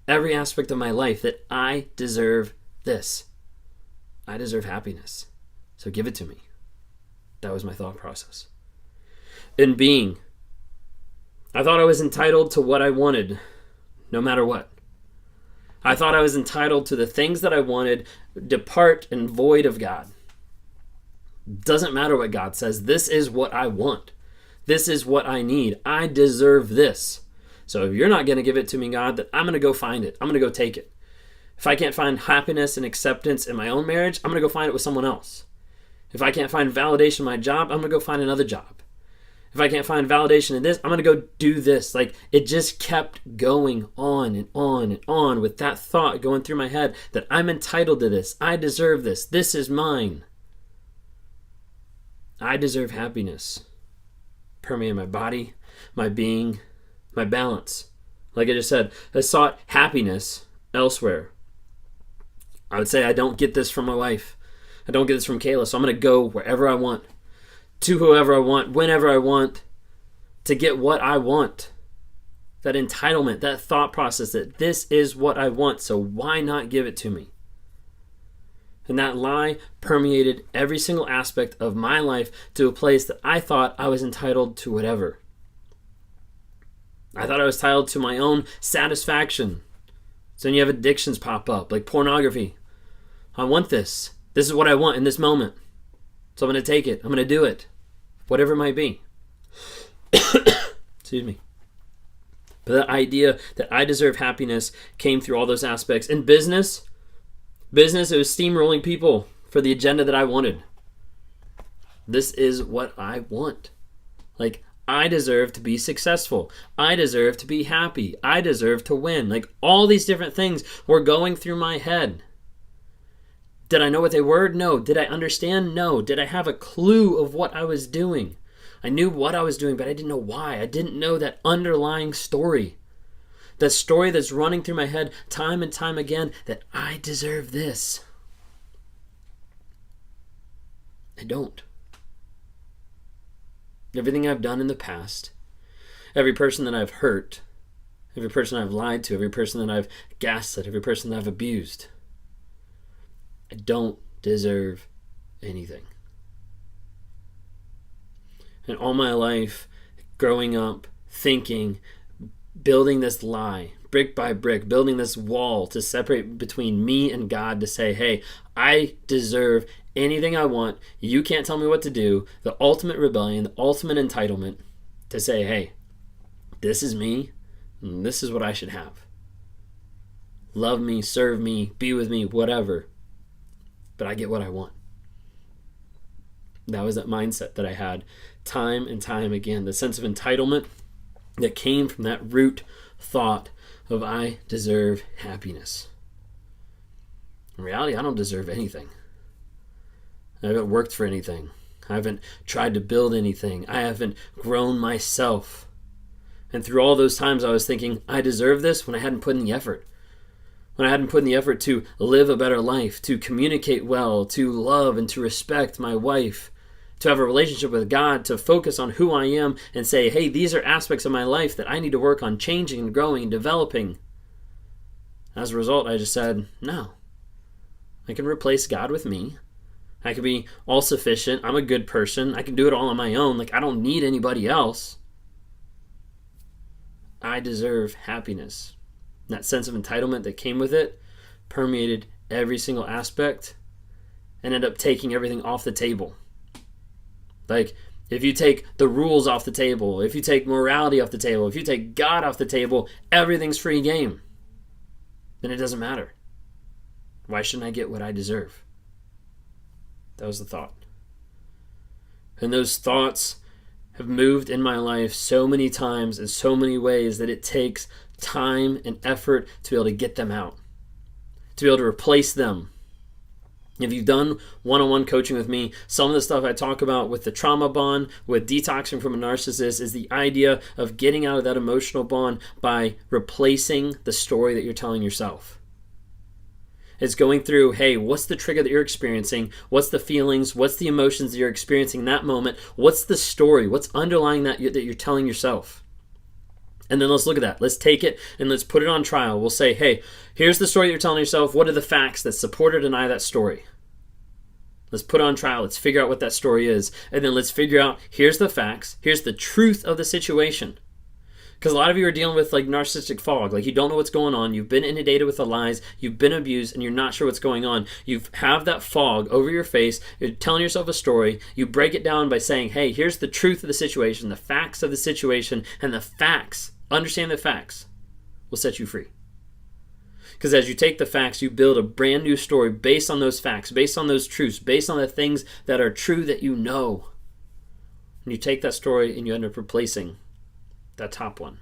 every aspect of my life, that I deserve this. I deserve happiness, so give it to me. That was my thought process. In being, I thought I was entitled to what I wanted, no matter what. I thought I was entitled to the things that I wanted, depart and void of God. Doesn't matter what God says. This is what I want. This is what I need. I deserve this. So if you're not going to give it to me, God, then I'm going to go find it. I'm going to go take it. If I can't find happiness and acceptance in my own marriage, I'm going to go find it with someone else. If I can't find validation in my job, I'm going to go find another job. If I can't find validation in this, I'm going to go do this. Like, it just kept going on and on and on with that thought going through my head that I'm entitled to this. I deserve this. This is mine. I deserve happiness. Permeate my body, my being, my balance. Like I just said, I sought happiness elsewhere. I would say I don't get this from my wife. I don't get this from Kayla, so I'm going to go wherever I want, to whoever I want, whenever I want, to get what I want. That entitlement, that thought process that this is what I want, so why not give it to me? And that lie permeated every single aspect of my life to a place that I thought I was entitled to whatever. I thought I was entitled to my own satisfaction. So then you have addictions pop up, like pornography. I want this. This is what I want in this moment. So I'm going to take it. I'm going to do it. Whatever it might be. Excuse me. But that idea that I deserve happiness came through all those aspects. In business, it was steamrolling people for the agenda that I wanted. This is what I want. Like, I deserve to be successful. I deserve to be happy. I deserve to win. Like, all these different things were going through my head. Did I know what they were? No. Did I understand? No. Did I have a clue of what I was doing? I knew what I was doing, but I didn't know why. I didn't know that underlying story. That story that's running through my head time and time again, that I deserve this. I don't. Everything I've done in the past, every person that I've hurt, every person I've lied to, every person that I've gaslit, every person that I've abused, I don't deserve anything. And all my life, growing up, thinking, building this lie, brick by brick, building this wall to separate between me and God to say, hey, I deserve anything I want. You can't tell me what to do. The ultimate rebellion, the ultimate entitlement to say, hey, this is me, and this is what I should have. Love me, serve me, be with me, whatever. But I get what I want. That was that mindset that I had time and time again. The sense of entitlement that came from that root thought of I deserve happiness. In reality, I don't deserve anything. I haven't worked for anything. I haven't tried to build anything. I haven't grown myself. And through all those times I was thinking, I deserve this when I hadn't put in the effort. When I hadn't put in the effort to live a better life, to communicate well, to love and to respect my wife, to have a relationship with God, to focus on who I am and say, hey, these are aspects of my life that I need to work on changing and growing and developing. As a result, I just said, no. I can replace God with me. I can be all-sufficient. I'm a good person. I can do it all on my own. Like, I don't need anybody else. I deserve happiness. And that sense of entitlement that came with it permeated every single aspect and end up taking everything off the table. Like, if you take the rules off the table, if you take morality off the table, if you take God off the table, everything's free game. Then it doesn't matter. Why shouldn't I get what I deserve? That was the thought. And those thoughts have moved in my life so many times in so many ways that it takes time and effort to be able to get them out, to be able to replace them. If you've done one-on-one coaching with me, some of the stuff I talk about with the trauma bond, with detoxing from a narcissist, is the idea of getting out of that emotional bond by replacing the story that you're telling yourself. It's going through, hey, what's the trigger that you're experiencing? What's the feelings? What's the emotions that you're experiencing in that moment? What's the story? What's underlying that you're telling yourself? And then let's look at that. Let's take it and let's put it on trial. We'll say, hey, here's the story that you're telling yourself. What are the facts that support or deny that story? Let's put it on trial. Let's figure out what that story is. And then let's figure out, here's the facts. Here's the truth of the situation. Because a lot of you are dealing with like narcissistic fog. Like, you don't know what's going on. You've been inundated with the lies. You've been abused and you're not sure what's going on. You have that fog over your face. You're telling yourself a story. You break it down by saying, hey, here's the truth of the situation, the facts of the situation, and the facts, understand the facts, will set you free. Because as you take the facts, you build a brand new story based on those facts, based on those truths, based on the things that are true that you know. And you take that story and you end up replacing that top one.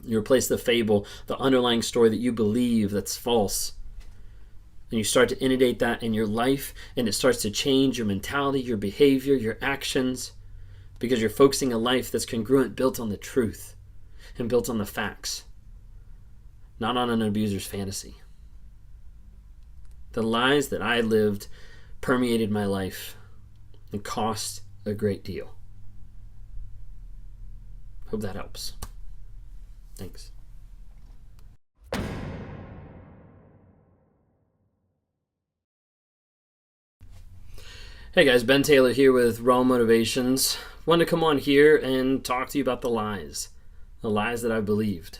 You replace the fable, the underlying story that you believe that's false. And you start to inundate that in your life, and it starts to change your mentality, your behavior, your actions, because you're focusing a life that's congruent, built on the truth and built on the facts, not on an abuser's fantasy. The lies that I lived permeated my life and cost a great deal. Hope that helps. Thanks. Hey guys, Ben Taylor here with Raw Motivations. Wanted to come on here and talk to you about the lies that I believed.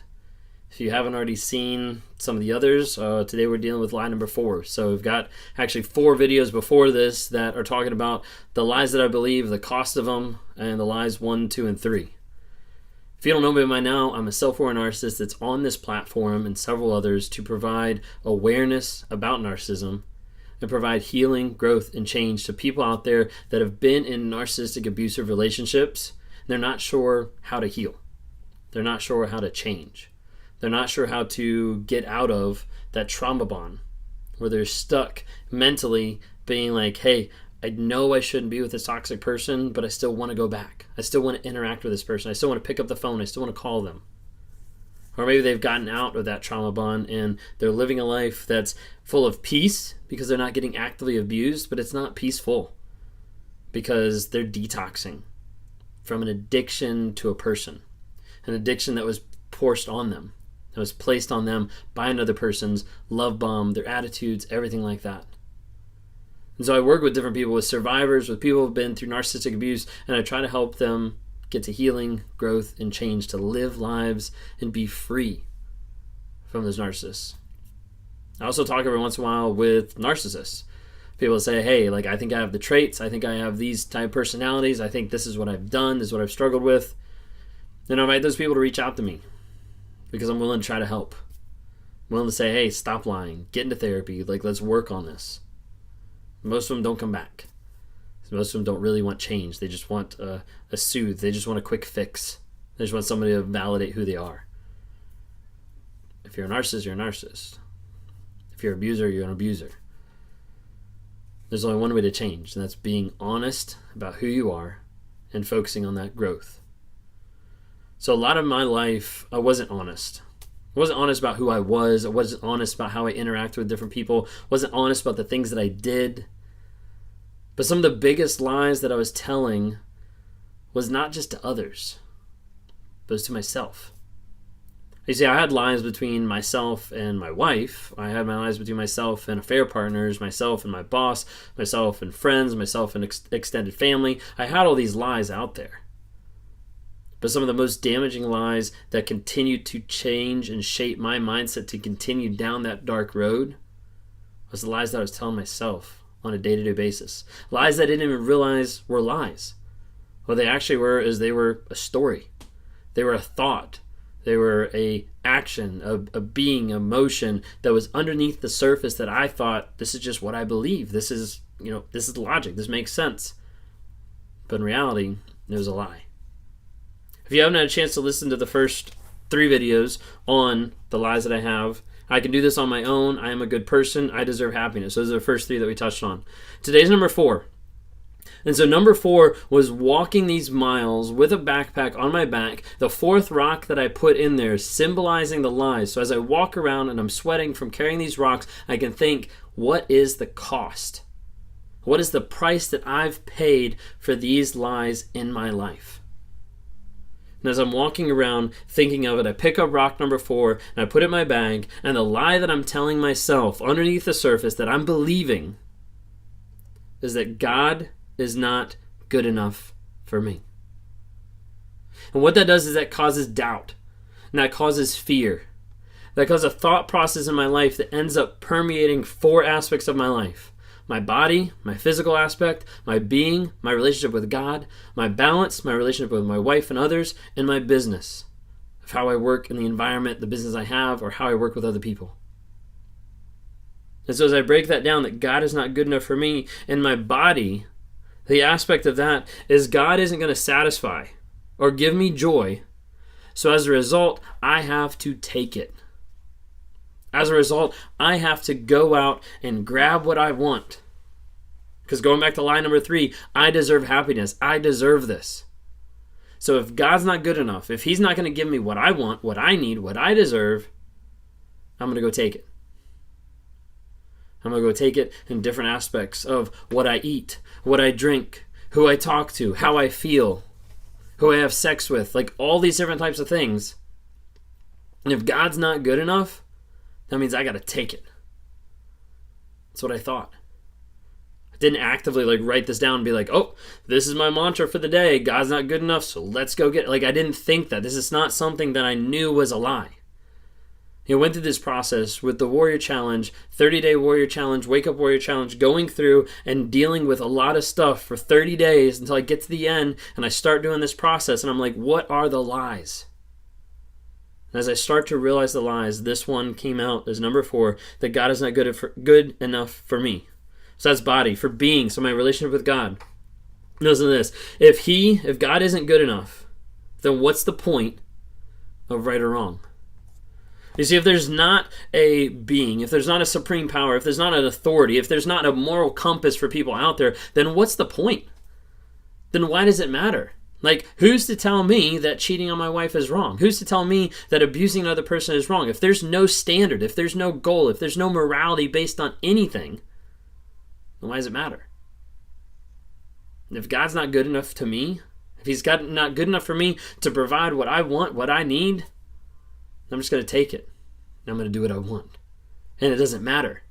If you haven't already seen some of the others, today we're dealing with lie number 4. So we've got actually 4 videos before this that are talking about the lies that I believe, the cost of them, and the lies 1, 2, and 3. If you don't know me by now, I'm a self-aware narcissist that's on this platform and several others to provide awareness about narcissism and provide healing, growth, and change to people out there that have been in narcissistic abusive relationships. They're not sure how to heal. They're not sure how to change. They're not sure how to get out of that trauma bond where they're stuck mentally being like, hey, I know I shouldn't be with this toxic person, but I still want to go back. I still want to interact with this person. I still want to pick up the phone. I still want to call them. Or maybe they've gotten out of that trauma bond and they're living a life that's full of peace because they're not getting actively abused, but it's not peaceful because they're detoxing from an addiction to a person, an addiction that was forced on them, that was placed on them by another person's love bomb, their attitudes, everything like that. And so I work with different people, with survivors, with people who have been through narcissistic abuse, and I try to help them get to healing, growth, and change, to live lives and be free from those narcissists. I also talk every once in a while with narcissists. People say, hey, like, I think I have the traits, I think I have these type of personalities, I think this is what I've done, this is what I've struggled with. And I invite those people to reach out to me because I'm willing to try to help. I'm willing to say, hey, stop lying, get into therapy, like, let's work on this. Most of them don't come back. Most of them don't really want change. They just want a soothe. They just want a quick fix. They just want somebody to validate who they are. If you're a narcissist, you're a narcissist. If you're an abuser, you're an abuser. There's only one way to change, and that's being honest about who you are and focusing on that growth. So a lot of my life, I wasn't honest. I wasn't honest about who I was. I wasn't honest about how I interacted with different people. I wasn't honest about the things that I did. But some of the biggest lies that I was telling was not just to others, but it was to myself. You see, I had lies between myself and my wife. I had my lies between myself and affair partners, myself and my boss, myself and friends, myself and extended family. I had all these lies out there. But some of the most damaging lies that continued to change and shape my mindset to continue down that dark road was the lies that I was telling myself on a day-to-day basis. Lies that I didn't even realize were lies. What they actually were is they were a story. They were a thought. They were a action, a being, a motion that was underneath the surface that I thought, this is just what I believe. This is logic. This makes sense. But in reality, it was a lie. If you haven't had a chance to listen to the first 3 videos on the lies that I have, I can do this on my own. I am a good person. I deserve happiness. Those are the first 3 that we touched on. Today's number 4. And so number 4 was walking these miles with a backpack on my back, the 4th rock that I put in there symbolizing the lies. So as I walk around and I'm sweating from carrying these rocks, I can think, what is the cost? What is the price that I've paid for these lies in my life? And as I'm walking around thinking of it, I pick up rock number 4 and I put it in my bag, and the lie that I'm telling myself underneath the surface that I'm believing is that God is not good enough for me. And what that does is that causes doubt, and that causes fear. That causes a thought process in my life that ends up permeating 4 aspects of my life. My body, my physical aspect, my being, my relationship with God, my balance, my relationship with my wife and others, and my business, of how I work in the environment, the business I have, or how I work with other people. And so as I break that down, that God is not good enough for me, in my body, the aspect of that is God isn't going to satisfy or give me joy. So as a result, I have to take it. As a result, I have to go out and grab what I want. Because going back to lie number 3, I deserve happiness. I deserve this. So if God's not good enough, if He's not going to give me what I want, what I need, what I deserve, I'm going to go take it. I'm going to go take it in different aspects of what I eat, what I drink, who I talk to, how I feel, who I have sex with, like all these different types of things. And if God's not good enough, that means I got to take it. That's what I thought. I didn't actively write this down and be like, oh, this is my mantra for the day. God's not good enough, so let's go get it. I didn't think that. This is not something that I knew was a lie. I went through this process with the Warrior Challenge, 30-day Warrior Challenge, Wake Up Warrior Challenge, going through and dealing with a lot of stuff for 30 days until I get to the end and I start doing this process and I'm like, what are the lies? And as I start to realize the lies, this one came out as number 4, that God is not good enough for me. So that's body. For being, so my relationship with God. Listen to this. If God isn't good enough, then what's the point of right or wrong? You see, if there's not a being, if there's not a supreme power, if there's not an authority, if there's not a moral compass for people out there, then what's the point? Then why does it matter? Who's to tell me that cheating on my wife is wrong? Who's to tell me that abusing another person is wrong? If there's no standard, if there's no goal, if there's no morality based on anything, then why does it matter? And if God's not good enough to me, if He's not good enough for me to provide what I want, what I need, I'm just going to take it. And I'm going to do what I want. And it doesn't matter.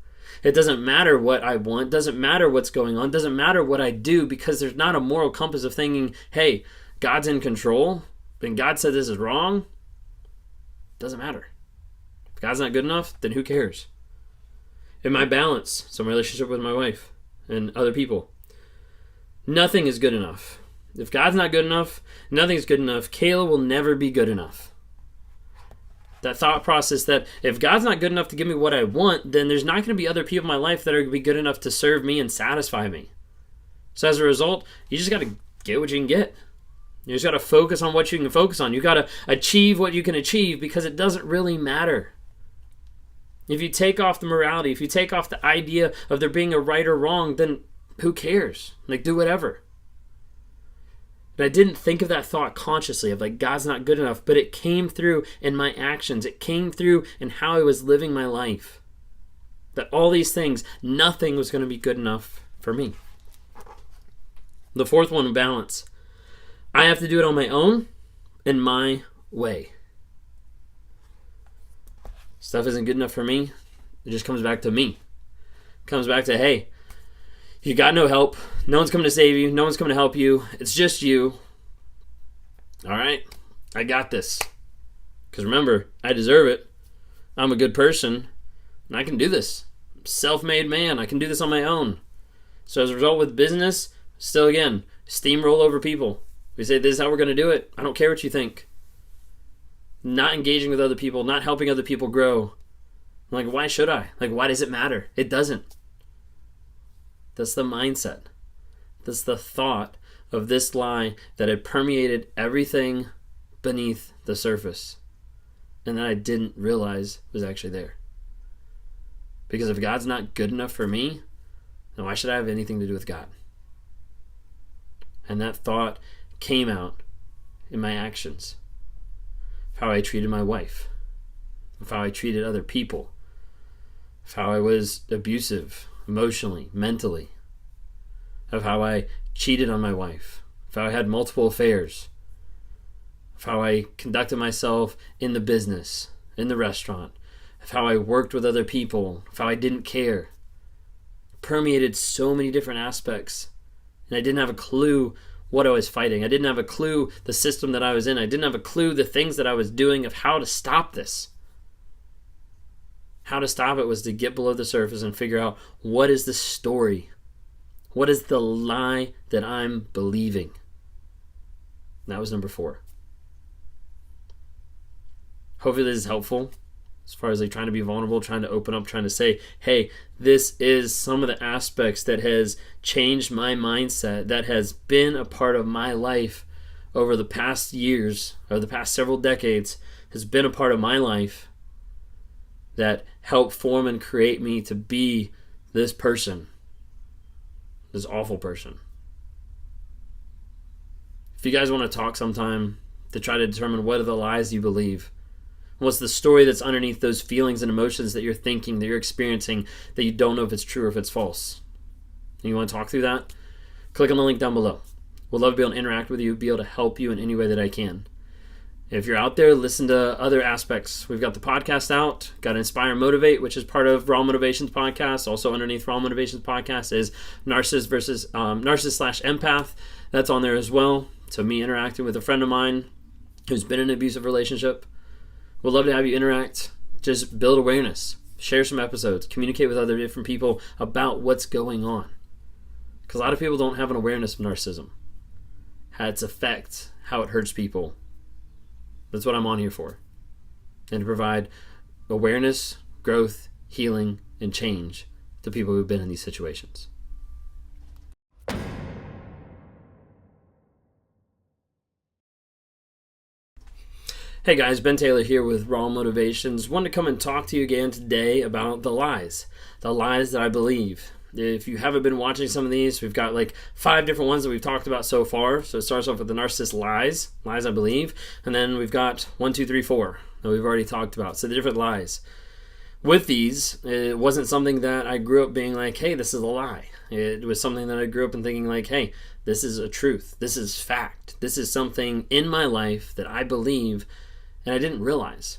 It doesn't matter what I want. It doesn't matter what's going on. It doesn't matter what I do, because there's not a moral compass of thinking, hey, God's in control, and God said this is wrong. It doesn't matter. If God's not good enough, then who cares? In my balance, so my relationship with my wife and other people, nothing is good enough. If God's not good enough, nothing's good enough. Kayla will never be good enough. That thought process that if God's not good enough to give me what I want, then there's not going to be other people in my life that are going to be good enough to serve me and satisfy me. So as a result, you just got to get what you can get. You just got to focus on what you can focus on. You got to achieve what you can achieve, because it doesn't really matter. If you take off the morality, if you take off the idea of there being a right or wrong, then who cares? Do whatever. But I didn't think of that thought consciously of God's not good enough, but it came through in my actions. It came through in how I was living my life. That all these things, nothing was going to be good enough for me. The 4th one, balance. I have to do it on my own, in my way. Stuff isn't good enough for me. It just comes back to me. It comes back to, hey, you got no help. No one's coming to save you. No one's coming to help you. It's just you. All right, I got this. Because remember, I deserve it. I'm a good person, and I can do this. self-made man. I can do this on my own. So as a result with business, still again, steamroll over people. We say, this is how we're going to do it. I don't care what you think. Not engaging with other people, not helping other people grow. I'm like, why should I? Like, why does it matter? It doesn't. That's the mindset. That's the thought of this lie that had permeated everything beneath the surface and that I didn't realize was actually there. Because if God's not good enough for me, then why should I have anything to do with God? And that thought came out in my actions. Of how I treated my wife. Of how I treated other people. Of how I was abusive, emotionally, mentally. Of how I cheated on my wife. Of how I had multiple affairs. Of how I conducted myself in the business, in the restaurant. Of how I worked with other people. Of how I didn't care. It permeated so many different aspects. And I didn't have a clue what I was fighting. I didn't have a clue the system that I was in. I didn't have a clue the things that I was doing of how to stop this. How to stop it was to get below the surface and figure out, what is the story? What is the lie that I'm believing? That was number 4. Hopefully this is helpful as far as like trying to be vulnerable, trying to open up, trying to say, hey, this is some of the aspects that has changed my mindset, that has been a part of my life over the past years, or the past several decades, has been a part of my life that helped form and create me to be this person, this awful person. If you guys want to talk sometime to try to determine what are the lies you believe, what's the story that's underneath those feelings and emotions that you're thinking, that you're experiencing, that you don't know if it's true or if it's false, and you want to talk through that, click on the link down below. We'd love to be able to interact with you, be able to help you in any way that I can. If you're out there, listen to other aspects. We've got the podcast out, got Inspire and Motivate, which is part of Raw Motivations podcast. Also underneath Raw Motivations podcast is Narcissist / Empath. That's on there as well. So me interacting with a friend of mine who's been in an abusive relationship. We'd love to have you interact. Just build awareness. Share some episodes. Communicate with other different people about what's going on. Because a lot of people don't have an awareness of narcissism. How its effect, how it hurts people. That's what I'm on here for. And to provide awareness, growth, healing, and change to people who've been in these situations. Hey guys, Ben Taylor here with Raw Motivations. Wanted to come and talk to you again today about the lies that I believe. If you haven't been watching some of these, we've got like 5 different ones that we've talked about so far. So it starts off with the Narcissist Lies I believe, and then we've got 1, 2, 3, 4 that we've already talked about. So the different lies. With these, it wasn't something that I grew up being like, hey, this is a lie. It was something that I grew up in thinking like, hey, this is a truth. This is fact. This is something in my life that I believe. And I didn't realize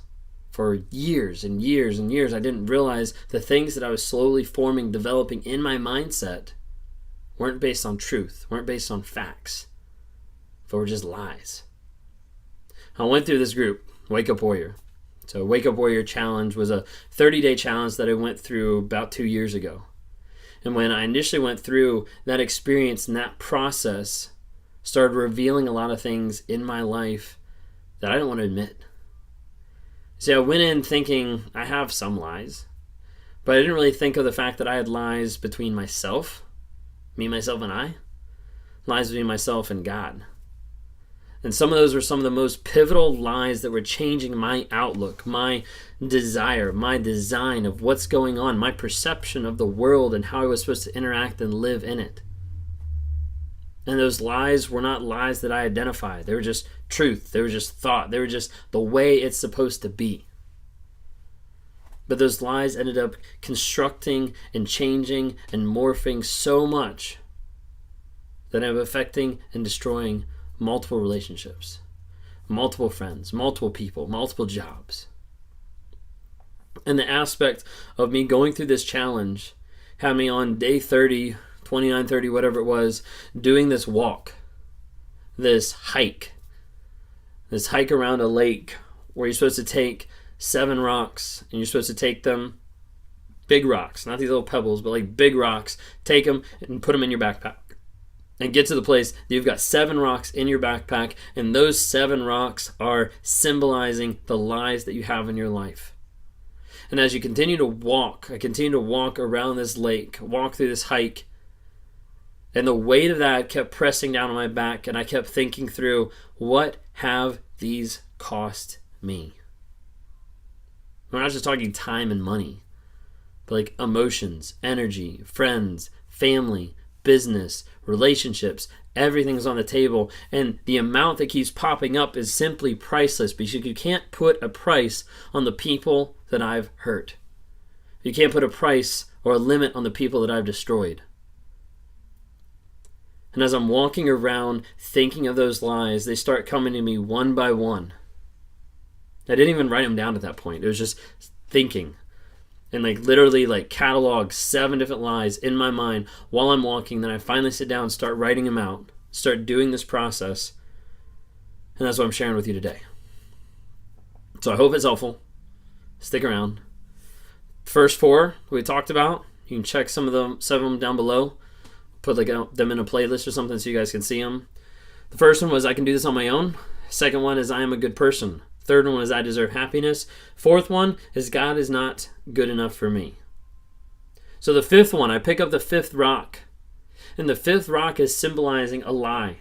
for years and years and years, I didn't realize the things that I was slowly forming, developing in my mindset weren't based on truth, weren't based on facts, but were just lies. I went through this group, Wake Up Warrior. So Wake Up Warrior Challenge was a 30-day challenge that I went through about 2 years ago. And when I initially went through that experience and that process, started revealing a lot of things in my life that I didn't want to admit. See, I went in thinking I have some lies, but I didn't really think of the fact that I had lies between myself, me, myself, and I, lies between myself and God. And some of those were some of the most pivotal lies that were changing my outlook, my desire, my design of what's going on, my perception of the world and how I was supposed to interact and live in it. And those lies were not lies that I identified. They were just truth. They were just thought. They were just the way it's supposed to be. But those lies ended up constructing and changing and morphing so much that I'm affecting and destroying multiple relationships, multiple friends, multiple people, multiple jobs. And the aspect of me going through this challenge had me on day 30, 29, 30, whatever it was, doing this walk, this hike around a lake where you're supposed to take 7 rocks and you're supposed to take them Big rocks, not these little pebbles, but like big rocks. Take them and put them in your backpack. And get to the place that you've got 7 rocks in your backpack, and those 7 rocks are symbolizing the lies that you have in your life. And as you continue to walk, I continue to walk around this lake, walk through this hike, and the weight of that kept pressing down on my back, and I kept thinking through, what have these cost me? We're not just talking time and money, but like emotions, energy, friends, family, business, relationships, everything's on the table, and the amount that keeps popping up is simply priceless, because you can't put a price on the people that I've hurt. You can't put a price or a limit on the people that I've destroyed. And as I'm walking around thinking of those lies, they start coming to me one by one. I didn't even write them down at that point. It was just thinking. And like literally like catalog 7 different lies in my mind while I'm walking. Then I finally sit down and start writing them out, start doing this process. And that's what I'm sharing with you today. So I hope it's helpful. Stick around. First 4 we talked about. You can check some of them, 7 of them down below. Put like them in a playlist or something so you guys can see them. The first one was I can do this on my own. Second one is I am a good person. Third one is I deserve happiness. Fourth one is God is not good enough for me. So the 5th one, I pick up the 5th rock. And the 5th rock is symbolizing a lie.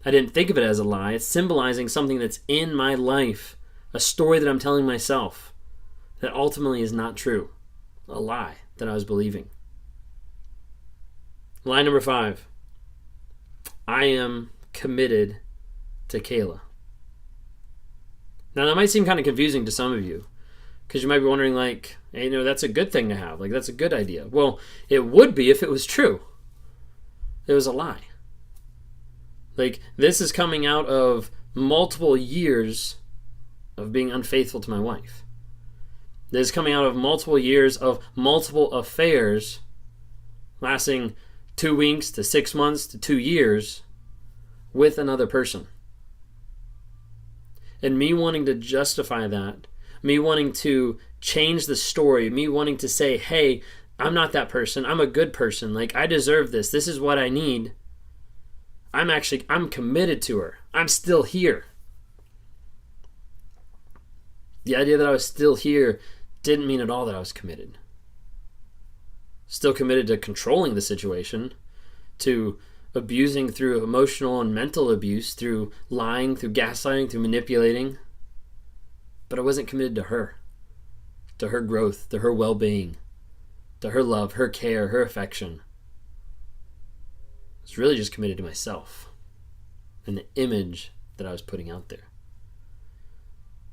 I didn't think of it as a lie. It's symbolizing something that's in my life. A story that I'm telling myself that ultimately is not true. A lie that I was believing. Lie number 5. I am committed to Kayla. Now that might seem kind of confusing to some of you, because you might be wondering like, hey, that's a good thing to have. Like, that's a good idea. Well, it would be if it was true. It was a lie. Like, this is coming out of multiple years of being unfaithful to my wife. This is coming out of multiple years of multiple affairs lasting 2 weeks to 6 months to 2 years with another person. And me wanting to justify that, me wanting to change the story, me wanting to say, hey, I'm not that person, I'm a good person, like I deserve this, this is what I need. I'm committed to her. I'm still here. The idea that I was still here didn't mean at all that I was committed. Still committed to controlling the situation, to abusing through emotional and mental abuse, through lying, through gaslighting, through manipulating. But I wasn't committed to her growth, to her well-being, to her love, her care, her affection. I was really just committed to myself and the image that I was putting out there.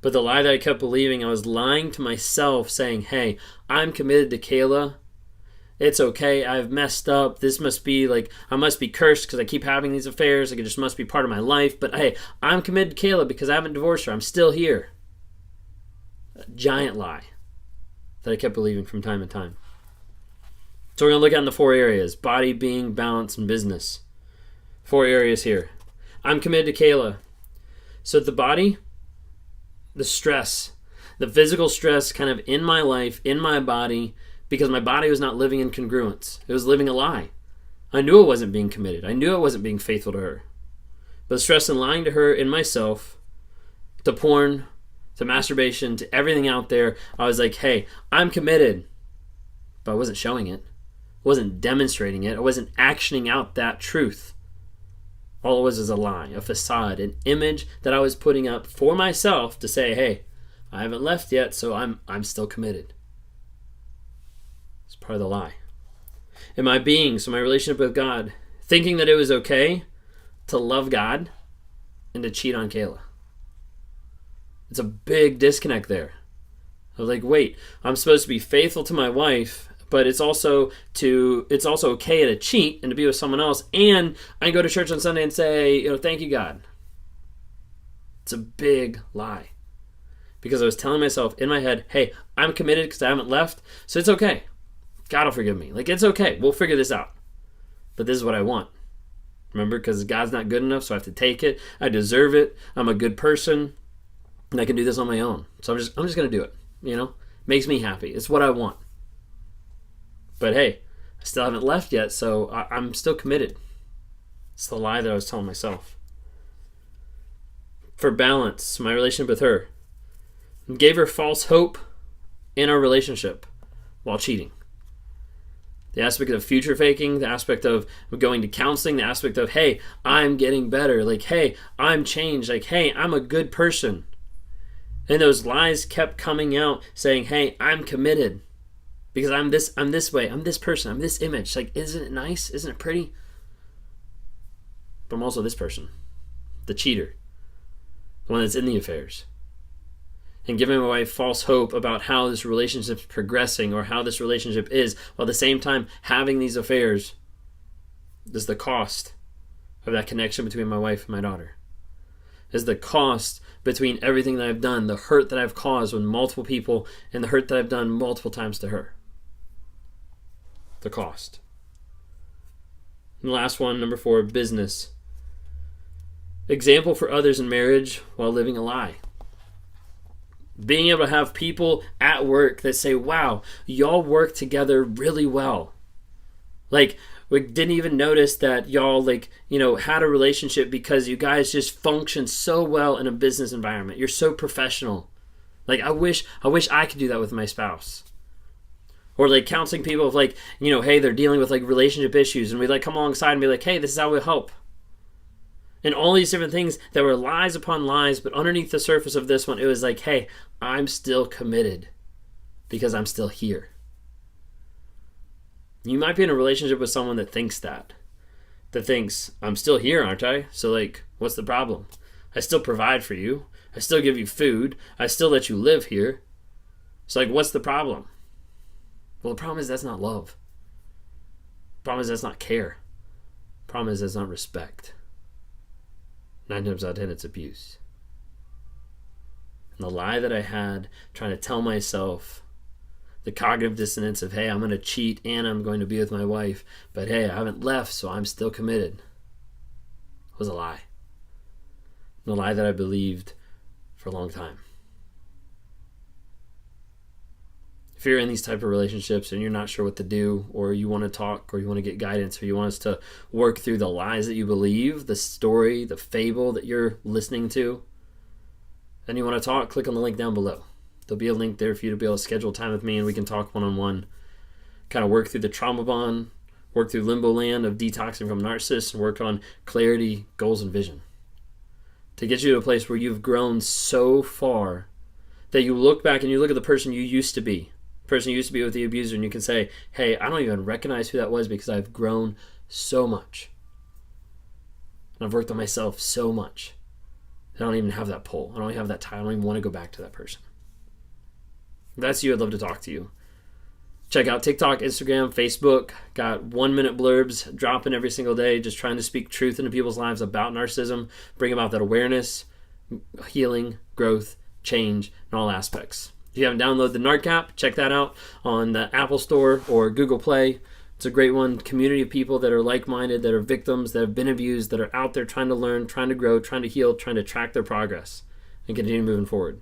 But the lie that I kept believing, I was lying to myself saying, hey, I'm committed to Kayla. It's okay, I've messed up. This must be like, I must be cursed because I keep having these affairs. Like, it just must be part of my life. But hey, I'm committed to Kayla because I haven't divorced her. I'm still here. A giant lie that I kept believing from time to time. So we're going to look at in the 4 areas: body, being, balance, and business. 4 areas here. I'm committed to Kayla. So the body, the stress, the physical stress kind of in my life, in my body, because my body was not living in congruence. It was living a lie. I knew I wasn't being committed. I knew I wasn't being faithful to her. But stress and lying to her in myself, to porn, to masturbation, to everything out there, I was like, hey, I'm committed. But I wasn't showing it. I wasn't demonstrating it. I wasn't actioning out that truth. All it was is a lie, a facade, an image that I was putting up for myself to say, hey, I haven't left yet, so I'm still committed. It's part of the lie. In my being, so my relationship with God, thinking that it was okay to love God and to cheat on Kayla. It's a big disconnect there. I was like, wait, I'm supposed to be faithful to my wife, but it's also okay to cheat and to be with someone else, and I can go to church on Sunday and say, thank you, God. It's a big lie. Because I was telling myself in my head, hey, I'm committed because I haven't left, so it's okay. God will forgive me. Like, it's okay. We'll figure this out. But this is what I want. Remember, because God's not good enough, so I have to take it. I deserve it. I'm a good person, and I can do this on my own. So I'm just going to do it. Makes me happy. It's what I want. But hey, I still haven't left yet, so I'm still committed. It's the lie that I was telling myself. For balance, my relationship with her, gave her false hope in our relationship while cheating. The aspect of future faking, the aspect of going to counseling, the aspect of, hey, I'm getting better. Like, hey, I'm changed. Like, hey, I'm a good person. And those lies kept coming out saying, hey, I'm committed because I'm this way. I'm this person. I'm this image. Like, isn't it nice? Isn't it pretty? But I'm also this person, the cheater, the one that's in the affairs. And giving my wife false hope about how this relationship's progressing or how this relationship is, while at the same time having these affairs is the cost of that connection between my wife and my daughter. Is the cost between everything that I've done, the hurt that I've caused with multiple people, and the hurt that I've done multiple times to her. The cost. And the last one, number 4, business. Example for others in marriage while living a lie. Being able to have people at work that say, wow, y'all work together really well. Like, we didn't even notice that y'all, had a relationship because you guys just function so well in a business environment. You're so professional. Like, I wish I could do that with my spouse. Or counseling people of hey, they're dealing with relationship issues, and we come alongside and be like, hey, this is how we help. And all these different things that were lies upon lies, but underneath the surface of this one, it was hey, I'm still committed because I'm still here. You might be in a relationship with someone that thinks that thinks, I'm still here, aren't I? So what's the problem? I still provide for you. I still give you food. I still let you live here. So what's the problem? Well, the problem is that's not love. The problem is that's not care. The problem is that's not respect. 9 times out of 10, it's abuse. And the lie that I had, trying to tell myself, the cognitive dissonance of, hey, I'm going to cheat and I'm going to be with my wife, but hey, I haven't left, so I'm still committed, was a lie. And a lie that I believed for a long time. If you're in these type of relationships and you're not sure what to do, or you want to talk, or you want to get guidance, or you want us to work through the lies that you believe, the story, the fable that you're listening to, and you want to talk, click on the link down below. There'll be a link there for you to be able to schedule time with me, and we can talk one-on-one, kind of work through the trauma bond, work through limbo land of detoxing from narcissists, and work on clarity, goals, and vision. To get you to a place where you've grown so far that you look back and you look at the person you used to be, person who used to be with the abuser, and you can say, hey, I don't even recognize who that was because I've grown so much. And I've worked on myself so much. I don't even have that pull. I don't even have that time. I don't even want to go back to that person. If that's you, I'd love to talk to you. Check out TikTok, Instagram, Facebook. Got 1-minute blurbs dropping every single day, just trying to speak truth into people's lives about narcissism, bring about that awareness, healing, growth, change, in all aspects. If you haven't downloaded the Narc app, check that out on the Apple Store or Google Play. It's a great one. Community of people that are like-minded, that are victims, that have been abused, that are out there trying to learn, trying to grow, trying to heal, trying to track their progress and continue moving forward.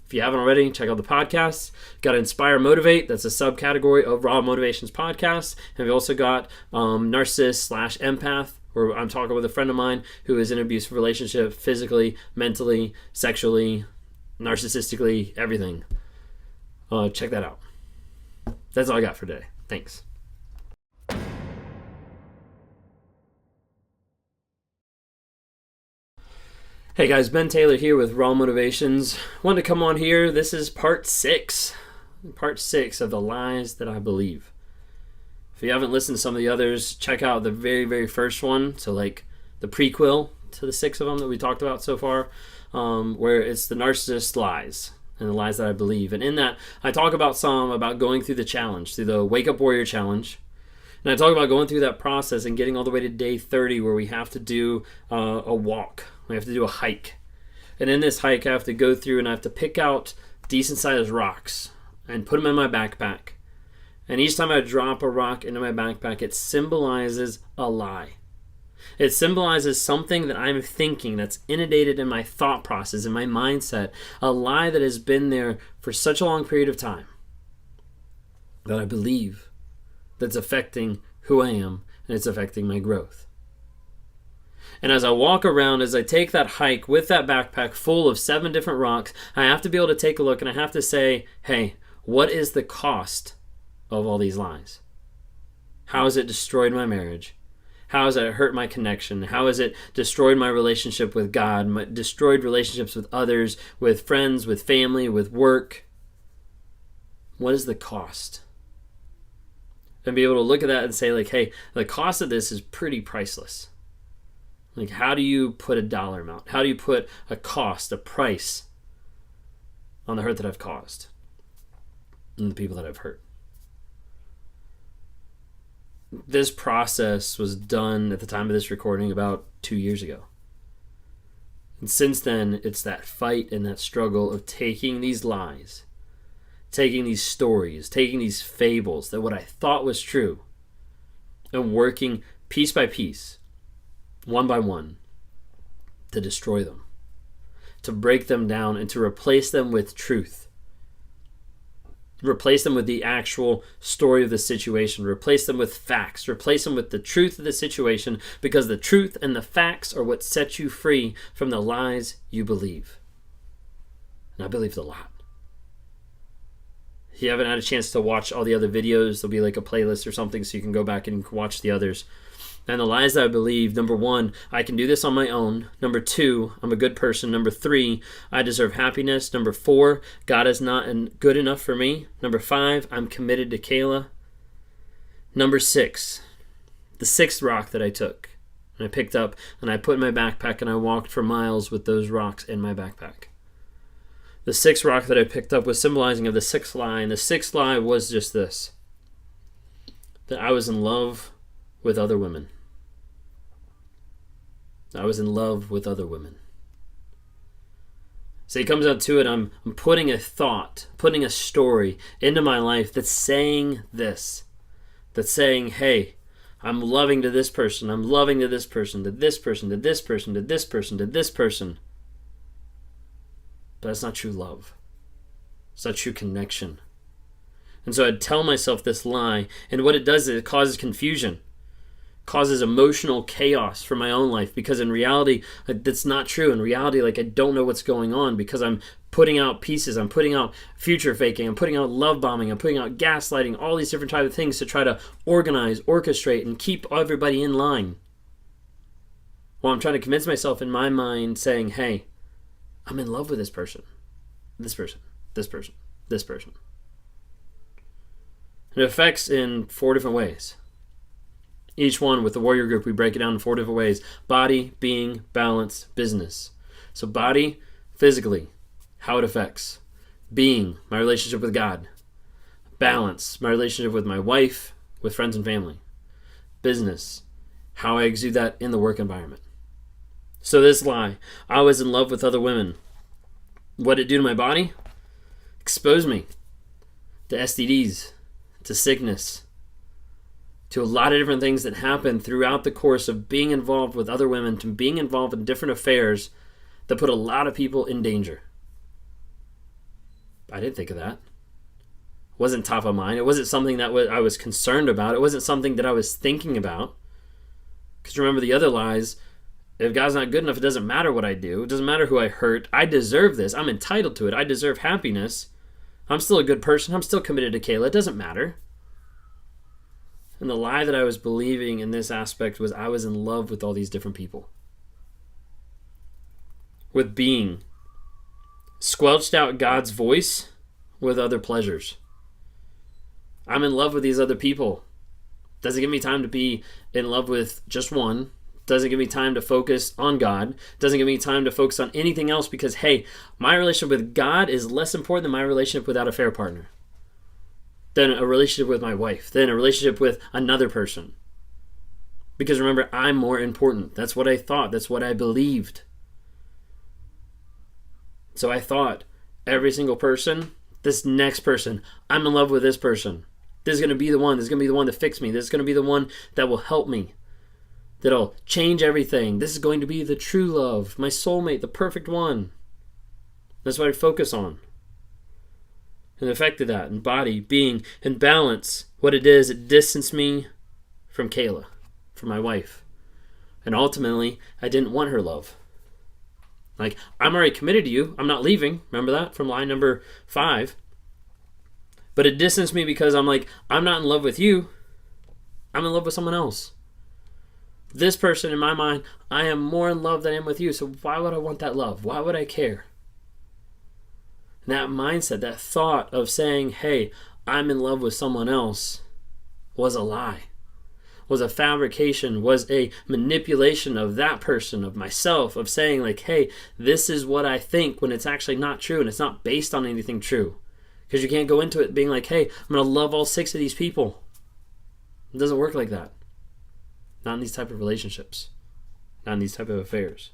If you haven't already, check out the podcasts. Got Inspire Motivate. That's a subcategory of Raw Motivations podcast. And we've also got Narcissist/Empath, where I'm talking with a friend of mine who is in an abusive relationship, physically, mentally, sexually, narcissistically, everything. Check that out. That's all I got for today. Thanks. Hey guys, Ben Taylor here with Raw Motivations. Wanted to come on here. This is part 6. Part 6 of the lies that I believe. If you haven't listened to some of the others, check out the very, very first one. So the prequel to the 6 of them that we talked about so far, where it's the Narcissist Lies and the lies that I believe. And in that, I talk about going through the challenge, through the Wake Up Warrior Challenge. And I talk about going through that process and getting all the way to day 30, where we have to do a walk. We have to do a hike. And in this hike, I have to go through and I have to pick out decent-sized rocks and put them in my backpack. And each time I drop a rock into my backpack, it symbolizes a lie. It symbolizes something that I'm thinking that's inundated in my thought process, in my mindset, a lie that has been there for such a long period of time that I believe that's affecting who I am, and it's affecting my growth. And as I walk around, as I take that hike with that backpack full of 7 different rocks, I have to be able to take a look and I have to say, hey, what is the cost of all these lies? How has it destroyed my marriage? How has it hurt my connection? How has it destroyed my relationship with God, destroyed relationships with others, with friends, with family, with work? What is the cost? And be able to look at that and say, like, hey, the cost of this is pretty priceless. Like, how do you put a dollar amount? How do you put a cost, a price on the hurt that I've caused and the people that I've hurt? This process was done at the time of this recording about 2 years ago. And since then, it's that fight and that struggle of taking these lies, taking these stories, taking these fables, that what I thought was true, and working piece by piece, one by one, to destroy them, to break them down and to replace them with truth. Replace them with the actual story of the situation. Replace them with facts. Replace them with the truth of the situation, because the truth and the facts are what set you free from the lies you believe. And I believed a lot. If you haven't had a chance to watch all the other videos, there'll be like a playlist or something so you can go back and watch the others. And the lies that I believe: number 1, I can do this on my own. Number 2, I'm a good person. Number 3, I deserve happiness. Number 4, God is not good enough for me. Number 5, I'm committed to Kayla. Number 6, the 6th rock that I took and I picked up and I put in my backpack and I walked for miles with those rocks in my backpack. The 6th rock that I picked up was symbolizing of the 6th lie, and the 6th lie was just this: that I was in love with other women. I was in love with other women. So it comes out to it, I'm putting a thought, putting a story into my life that's saying this. That's saying, hey, I'm loving to this person, I'm loving to this person, to this person, to this person, to this person, to this person. But that's not true love. It's not true connection. And so I'd tell myself this lie, and what it does is it causes confusion. Causes emotional chaos for my own life, because in reality, that's not true. In reality, like, I don't know what's going on, because I'm putting out pieces, I'm putting out future faking, I'm putting out love bombing, I'm putting out gaslighting, all these different types of things to try to organize, orchestrate, and keep everybody in line. While I'm trying to convince myself in my mind, saying, hey, I'm in love with this person, this person, this person, this person. And it affects in 4 different ways. Each one, with the warrior group, we break it down in 4 different ways: body, being, balance, business. So body, physically, how it affects. Being, my relationship with God. Balance, my relationship with my wife, with friends and family. Business, how I exude that in the work environment. So this lie, I was in love with other women. What did it do to my body? Expose me to STDs, to sickness, to a lot of different things that happen throughout the course of being involved with other women, to being involved in different affairs that put a lot of people in danger. I didn't think of that. It wasn't top of mind. It wasn't something that I was concerned about. It wasn't something that I was thinking about. Because remember the other lies: if God's not good enough, it doesn't matter what I do. It doesn't matter who I hurt. I deserve this. I'm entitled to it. I deserve happiness. I'm still a good person. I'm still committed to Kayla. It doesn't matter. And the lie that I was believing in this aspect was I was in love with all these different people. With being. Squelched out God's voice with other pleasures. I'm in love with these other people. Doesn't give me time to be in love with just one. Doesn't give me time to focus on God. Doesn't give me time to focus on anything else, because, hey, my relationship with God is less important than my relationship with an affair partner, than a relationship with my wife, than a relationship with another person. Because remember, I'm more important. That's what I thought. That's what I believed. So I thought, every single person, this next person, I'm in love with this person. This is going to be the one. This is going to be the one to fix me. This is going to be the one that will help me. That'll change everything. This is going to be the true love, my soulmate, the perfect one. That's what I focus on. and the effect of that, and body, being, and balance, what it is, it distanced me from Kayla, from my wife. And ultimately, I didn't want her love. Like, I'm already committed to you. I'm not leaving. Remember that from line number 5. But it distanced me because I'm like, I'm not in love with you. I'm in love with someone else. This person, in my mind, I am more in love than I am with you. So why would I want that love? Why would I care? And that mindset, that thought of saying, hey, I'm in love with someone else was a lie. Was a fabrication, was a manipulation of that person, of myself, of saying like, hey, this is what I think, when it's actually not true and it's not based on anything true. Because you can't go into it being like, hey, I'm going to love all 6 of these people. It doesn't work like that. Not in these type of relationships. Not in these type of affairs.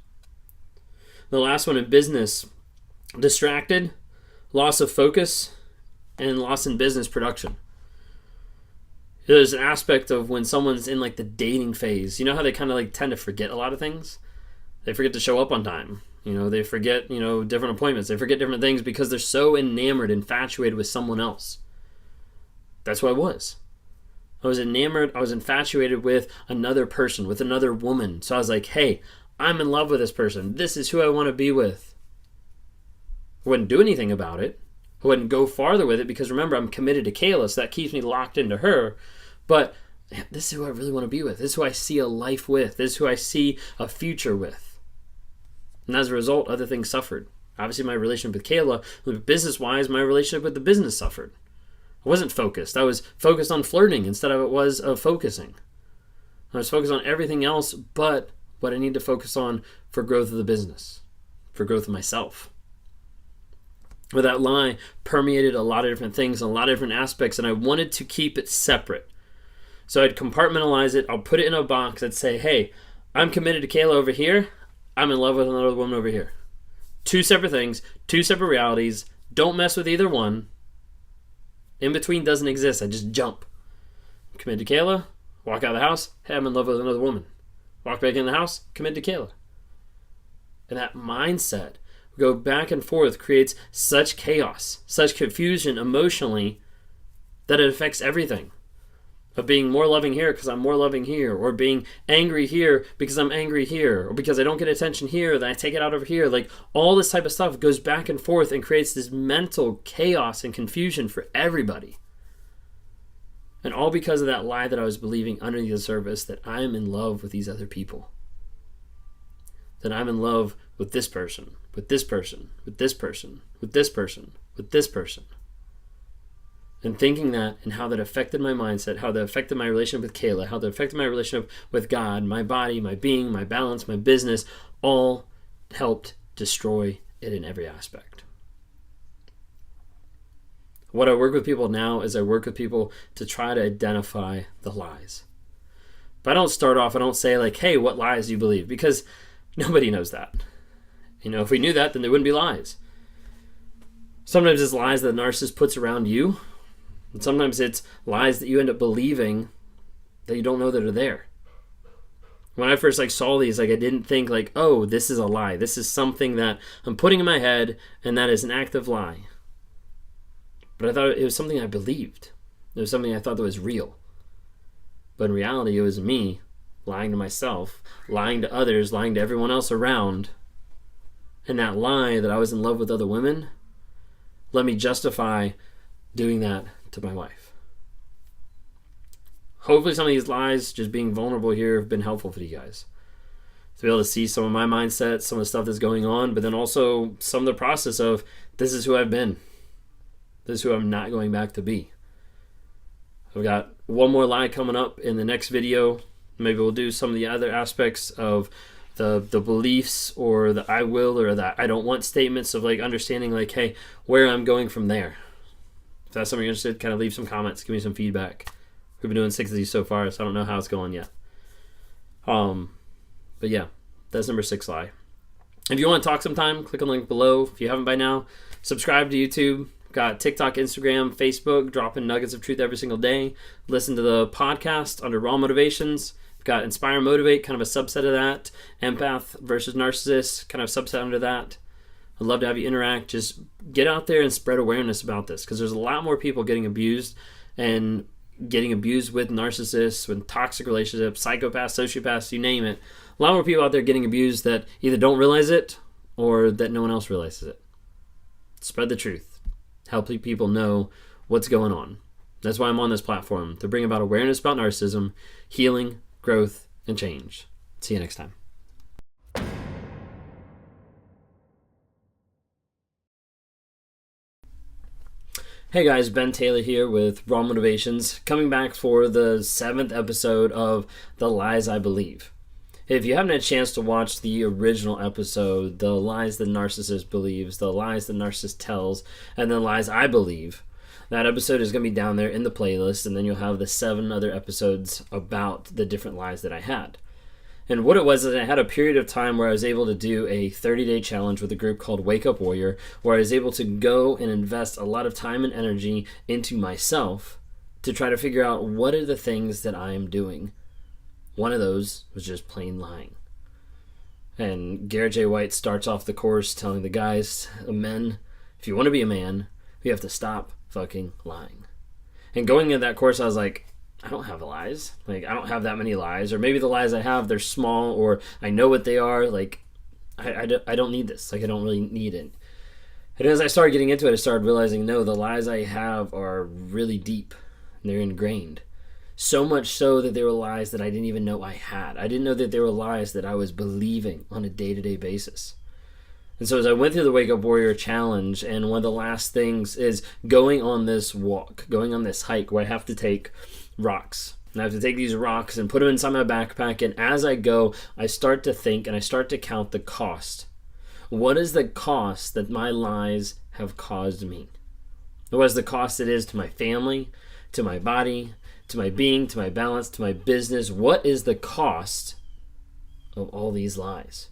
The last one in business, distracted, loss of focus, and loss in business production. There's an aspect of when someone's in like the dating phase. You know how they kind of like tend to forget a lot of things? They forget to show up on time. They forget, different appointments. They forget different things because they're so enamored, infatuated with someone else. That's what I was. I was enamored, I was infatuated with another person, with another woman. So I was like, hey, I'm in love with this person. This is who I want to be with. I wouldn't do anything about it. I wouldn't go farther with it because remember, I'm committed to Kayla, so that keeps me locked into her. But this is who I really want to be with. This is who I see a life with. This is who I see a future with. And as a result, other things suffered. Obviously, my relationship with Kayla, business-wise, my relationship with the business suffered. I wasn't focused. I was focused on flirting instead of it was of focusing. I was focused on everything else but what I need to focus on for growth of the business, for growth of myself. But that lie permeated a lot of different things, a lot of different aspects, and I wanted to keep it separate. So I'd compartmentalize it. I'll put it in a box. I'd say, hey, I'm committed to Kayla over here. I'm in love with another woman over here. 2 separate things, 2 separate realities. Don't mess with either one. In between doesn't exist. I just jump. I'm committed to Kayla. Walk out of the house. Hey, I'm in love with another woman. Walk back in the house. Committed to Kayla. And that mindset, go back and forth, creates such chaos, such confusion emotionally that it affects everything. Of being more loving here because I'm more loving here, or being angry here because I'm angry here, or because I don't get attention here, then I take it out over here. Like all this type of stuff goes back and forth and creates this mental chaos and confusion for everybody. And all because of that lie that I was believing underneath the surface, that I am in love with these other people. That I'm in love with this person, with this person, with this person, with this person, with this person. And thinking that and how that affected my mindset, how that affected my relationship with Kayla, how that affected my relationship with God, my body, my being, my balance, my business, all helped destroy it in every aspect. What I work with people now is I work with people to try to identify the lies. But I don't start off, I don't say like, hey, what lies do you believe? Because nobody knows that. If we knew that, then there wouldn't be lies. Sometimes it's lies that the narcissist puts around you. And sometimes it's lies that you end up believing that you don't know that are there. When I first saw these, I didn't think oh, this is a lie. This is something that I'm putting in my head, and that is an active lie. But I thought it was something I believed. It was something I thought that was real. But in reality, it was me lying to myself, lying to others, lying to everyone else around. And that lie that I was in love with other women let me justify doing that to my wife. Hopefully some of these lies, just being vulnerable here, have been helpful for you guys. To be able to see some of my mindset, some of the stuff that's going on, but then also some of the process of, this is who I've been. This is who I'm not going back to be. I've got one more lie coming up in the next video. Maybe we'll do some of the other aspects of the beliefs, or the I will or the I don't want statements, of understanding hey, where I'm going from there. If that's something you're interested, kind of leave some comments, give me some feedback. We've been doing 6 of these so far, so I don't know how it's going yet. But yeah, that's number 6 lie. If you want to talk sometime, click on the link below. If you haven't by now, subscribe to YouTube. Got TikTok, Instagram, Facebook, dropping nuggets of truth every single day. Listen to the podcast under Raw Motivations. Got Inspire and Motivate, kind of a subset of that. Empath versus Narcissist, kind of a subset under that. I'd love to have you interact. Just get out there and spread awareness about this, because there's a lot more people getting abused and getting abused with narcissists, with toxic relationships, psychopaths, sociopaths, you name it. A lot more people out there getting abused that either don't realize it or that no one else realizes it. Spread the truth. Help people know what's going on. That's why I'm on this platform, to bring about awareness about narcissism, healing, growth, and change. See you next time. Hey guys, Ben Taylor here with Raw Motivations, coming back for the 7th episode of The Lies I Believe. If you haven't had a chance to watch the original episode, The Lies the Narcissist Believes, The Lies the Narcissist Tells, and The Lies I Believe, that episode is going to be down there in the playlist, and then you'll have the 7 other episodes about the different lies that I had. And what it was is I had a period of time where I was able to do a 30-day challenge with a group called Wake Up Warrior, where I was able to go and invest a lot of time and energy into myself to try to figure out what are the things that I am doing. One of those was just plain lying. And Garrett J. White starts off the course telling the guys, men, if you want to be a man, you have to stop fucking lying. And going into that course, I was like, I don't have lies. Like, I don't have that many lies. Or maybe the lies I have, they're small, or I know what they are. Like, I don't need this. Like, I don't really need it. And as I started getting into it, I started realizing, no, the lies I have are really deep. And they're ingrained. So much so that they were lies that I didn't even know I had. I didn't know that they were lies that I was believing on a day-to-day basis. And so as I went through the Wake Up Warrior Challenge, and one of the last things is going on this walk, going on this hike where I have to take rocks. And I have to take these rocks and put them inside my backpack, and as I go, I start to think and I start to count the cost. What is the cost that my lies have caused me? What is the cost it is to my family, to my body, to my being, to my balance, to my business? What is the cost of all these lies?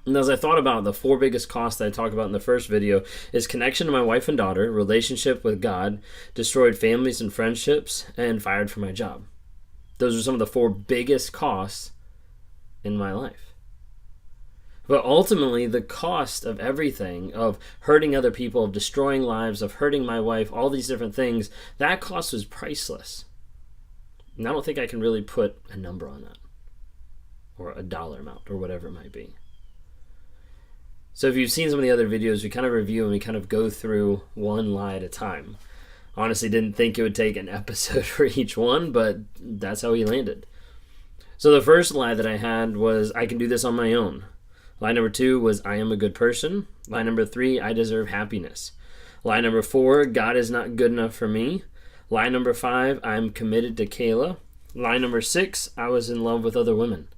And as I thought about the 4 biggest costs that I talked about in the first video, is connection to my wife and daughter, relationship with God, destroyed families and friendships, and fired from my job. Those are some of the 4 biggest costs in my life. But ultimately, the cost of everything, of hurting other people, of destroying lives, of hurting my wife, all these different things, that cost was priceless. And I don't think I can really put a number on that, or a dollar amount, or whatever it might be. So if you've seen some of the other videos, we kind of review and we kind of go through one lie at a time. Honestly, didn't think it would take an episode for each one, but that's how he landed. So the first lie that I had was, I can do this on my own. Lie number 2 was, I am a good person. Lie number 3, I deserve happiness. Lie number 4, God is not good enough for me. Lie number 5, I'm committed to Kayla. Lie number 6, I was in love with other women.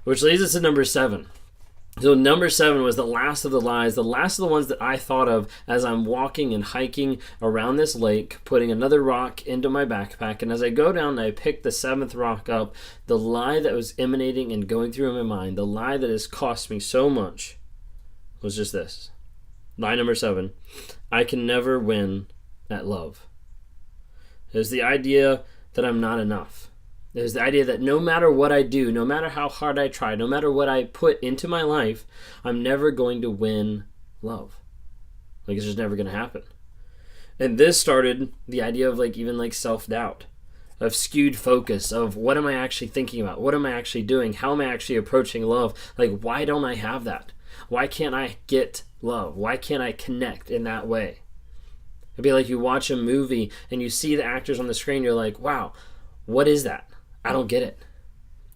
Which leads us to number 7. So number 7 was the last of the lies, the last of the ones that I thought of as I'm walking and hiking around this lake, putting another rock into my backpack. And as I go down and I pick the 7th rock up, the lie that was emanating and going through in my mind, the lie that has cost me so much, was just this. Lie number 7, I can never win at love. There's the idea that I'm not enough. There's the idea that no matter what I do, no matter how hard I try, no matter what I put into my life, I'm never going to win love. Like, it's just never going to happen. And this started the idea of even self-doubt, of skewed focus, of what am I actually thinking about? What am I actually doing? How am I actually approaching love? Like, why don't I have that? Why can't I get love? Why can't I connect in that way? It'd be like you watch a movie and you see the actors on the screen, you're like, wow, what is that? I don't get it.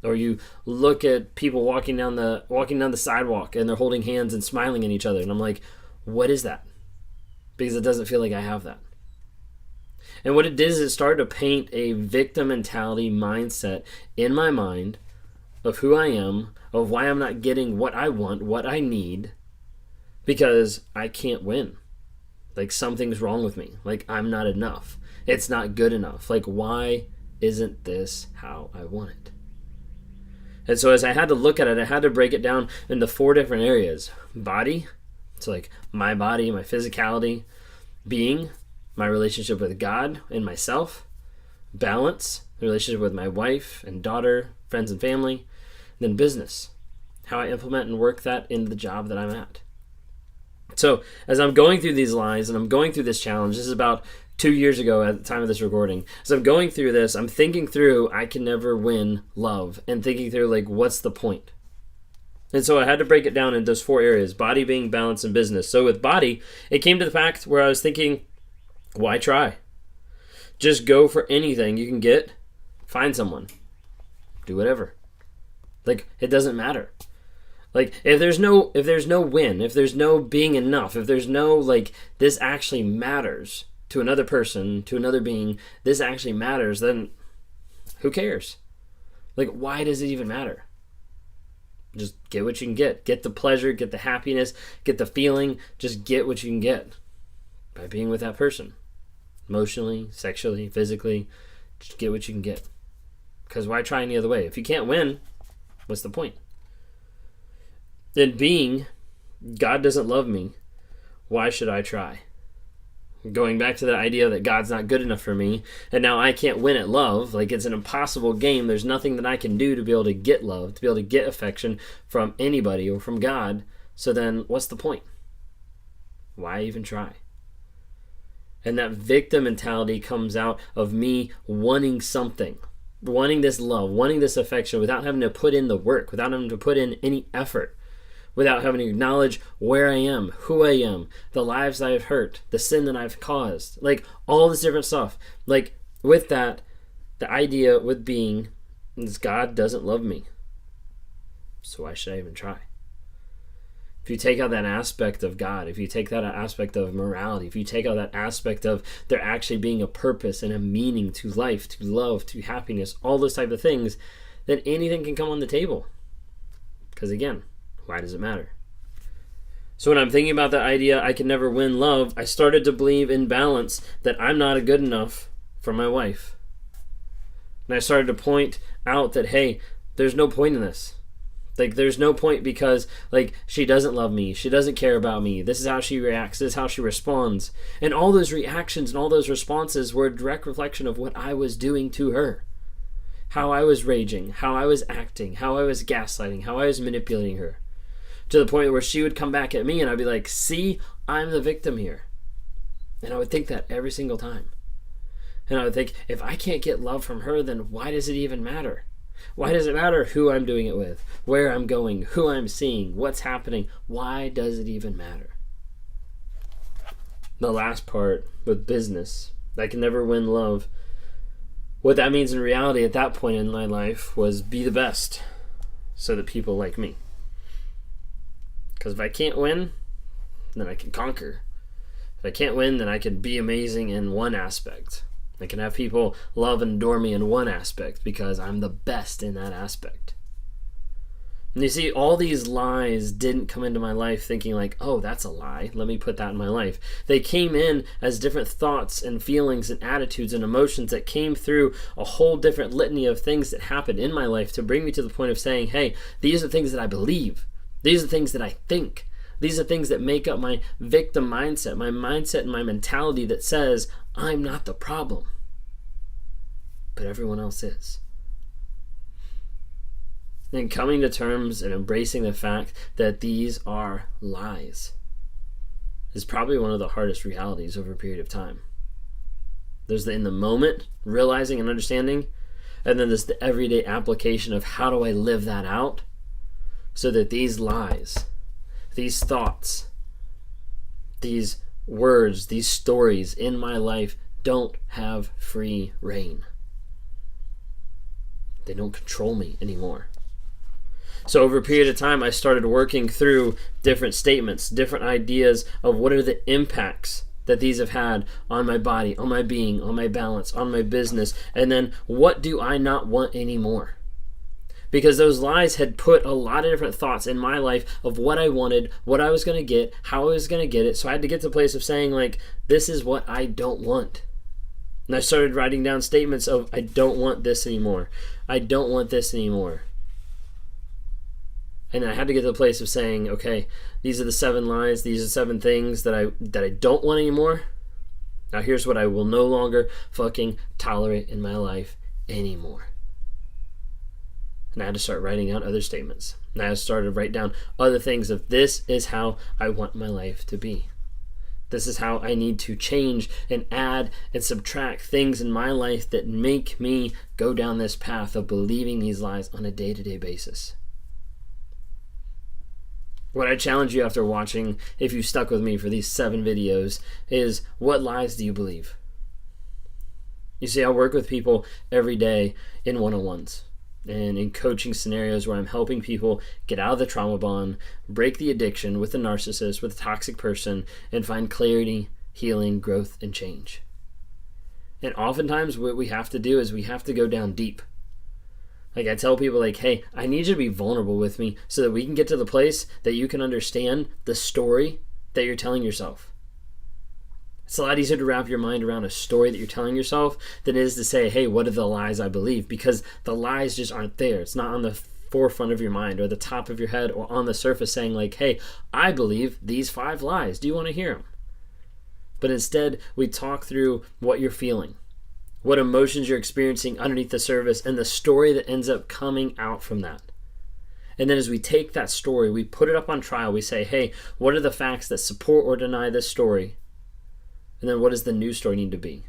Or you look at people walking down the sidewalk and they're holding hands and smiling at each other, and I'm like, what is that? Because it doesn't feel like I have that. And what it did is it started to paint a victim mentality mindset in my mind of who I am, of why I'm not getting what I want, what I need, because I can't win. Like, something's wrong with me. Like, I'm not enough. It's not good enough. Like, why isn't this how I want it? And so as I had to look at it, I had to break it down into 4 different areas. Body, it's like my body, my physicality. Being, my relationship with God and myself. Balance, the relationship with my wife and daughter, friends and family. And then business, how I implement and work that into the job that I'm at. So as I'm going through these lies and I'm going through this challenge, this is about 2 years ago at the time of this recording. As I'm going through this, I'm thinking through, I can never win love, and thinking through, like, what's the point? And so I had to break it down into those 4 areas, body, being, balance, and business. So with body, it came to the fact where I was thinking, why try? Just go for anything you can get. Find someone. Do whatever. Like, it doesn't matter. Like, if there's no win, if there's no being enough, if there's no, like, this actually matters to another person, to another being, this actually matters, then who cares? Like, why does it even matter? Just get what you can get. Get the pleasure, get the happiness, get the feeling. Just get what you can get by being with that person. Emotionally, sexually, physically. Just get what you can get. Because why try any other way? If you can't win, what's the point? Then being, God doesn't love me. Why should I try? Going back to that idea that God's not good enough for me, and now I can't win at love. Like, it's an impossible game. There's nothing that I can do to be able to get love, to be able to get affection from anybody or from God. So then what's the point? Why even try? And that victim mentality comes out of me wanting something, wanting this love, wanting this affection without having to put in the work, without having to put in any effort, without having to acknowledge where I am, who I am, the lives I've hurt, the sin that I've caused, like all this different stuff. Like, with that, the idea with being is God doesn't love me. So why should I even try? If you take out that aspect of God, if you take that aspect of morality, if you take out that aspect of there actually being a purpose and a meaning to life, to love, to happiness, all those type of things, then anything can come on the table. Because again, why does it matter? So when I'm thinking about that idea, I can never win love, I started to believe in balance that I'm not good enough for my wife. And I started to point out that, hey, there's no point in this. Like, there's no point because, like, she doesn't love me. She doesn't care about me. This is how she reacts. This is how she responds. And all those reactions and all those responses were a direct reflection of what I was doing to her. How I was raging, how I was acting, how I was gaslighting, how I was manipulating her. To the point where she would come back at me and I'd be like, see, I'm the victim here. And I would think that every single time. And I would think, if I can't get love from her, then why does it even matter? Why does it matter who I'm doing it with, where I'm going, who I'm seeing, what's happening? Why does it even matter? The last part with business, I can never win love. What that means in reality at that point in my life was be the best so that people like me. Because if I can't win, then I can conquer. If I can't win, then I can be amazing in one aspect. I can have people love and adore me in one aspect because I'm the best in that aspect. And you see, all these lies didn't come into my life thinking like, oh, that's a lie, let me put that in my life. They came in as different thoughts and feelings and attitudes and emotions that came through a whole different litany of things that happened in my life to bring me to the point of saying, hey, these are things that I believe. These are things that I think. These are things that make up my victim mindset and my mentality that says, I'm not the problem, but everyone else is. And coming to terms and embracing the fact that these are lies is probably one of the hardest realities over a period of time. There's the in the moment, realizing and understanding, and then there's the everyday application of how do I live that out so that these lies, these thoughts, these words, these stories in my life don't have free reign. They don't control me anymore. So over a period of time, I started working through different statements, different ideas of what are the impacts that these have had on my body, on my being, on my balance, on my business, and then what do I not want anymore? Because those lies had put a lot of different thoughts in my life of what I wanted, what I was going to get, how I was going to get it. So I had to get to the place of saying, like, this is what I don't want. And I started writing down statements of, I don't want this anymore. I don't want this anymore. And I had to get to the place of saying, okay, these are the 7 lies, these are 7 things that I don't want anymore. Now here's what I will no longer fucking tolerate in my life anymore. And I had to start writing out other statements. And I started to write down other things of this is how I want my life to be. This is how I need to change and add and subtract things in my life that make me go down this path of believing these lies on a day-to-day basis. What I challenge you after watching, if you stuck with me for these 7 videos, is what lies do you believe? You see, I work with people every day in one-on-ones and in coaching scenarios where I'm helping people get out of the trauma bond, break the addiction with a narcissist, with a toxic person, and find clarity, healing, growth, and change. And oftentimes what we have to do is we have to go down deep. Like I tell people, like, hey, I need you to be vulnerable with me so that we can get to the place that you can understand the story that you're telling yourself. It's a lot easier to wrap your mind around a story that you're telling yourself than it is to say, hey, what are the lies I believe? Because the lies just aren't there. It's not on the forefront of your mind or the top of your head or on the surface saying like, hey, I believe these 5 lies. Do you want to hear them? But instead, we talk through what you're feeling, what emotions you're experiencing underneath the surface, and the story that ends up coming out from that. And then as we take that story, we put it up on trial. We say, hey, what are the facts that support or deny this story? And then what does the new story need to be?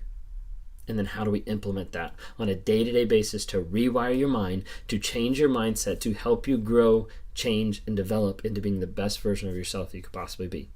And then how do we implement that on a day-to-day basis to rewire your mind, to change your mindset, to help you grow, change, and develop into being the best version of yourself that you could possibly be?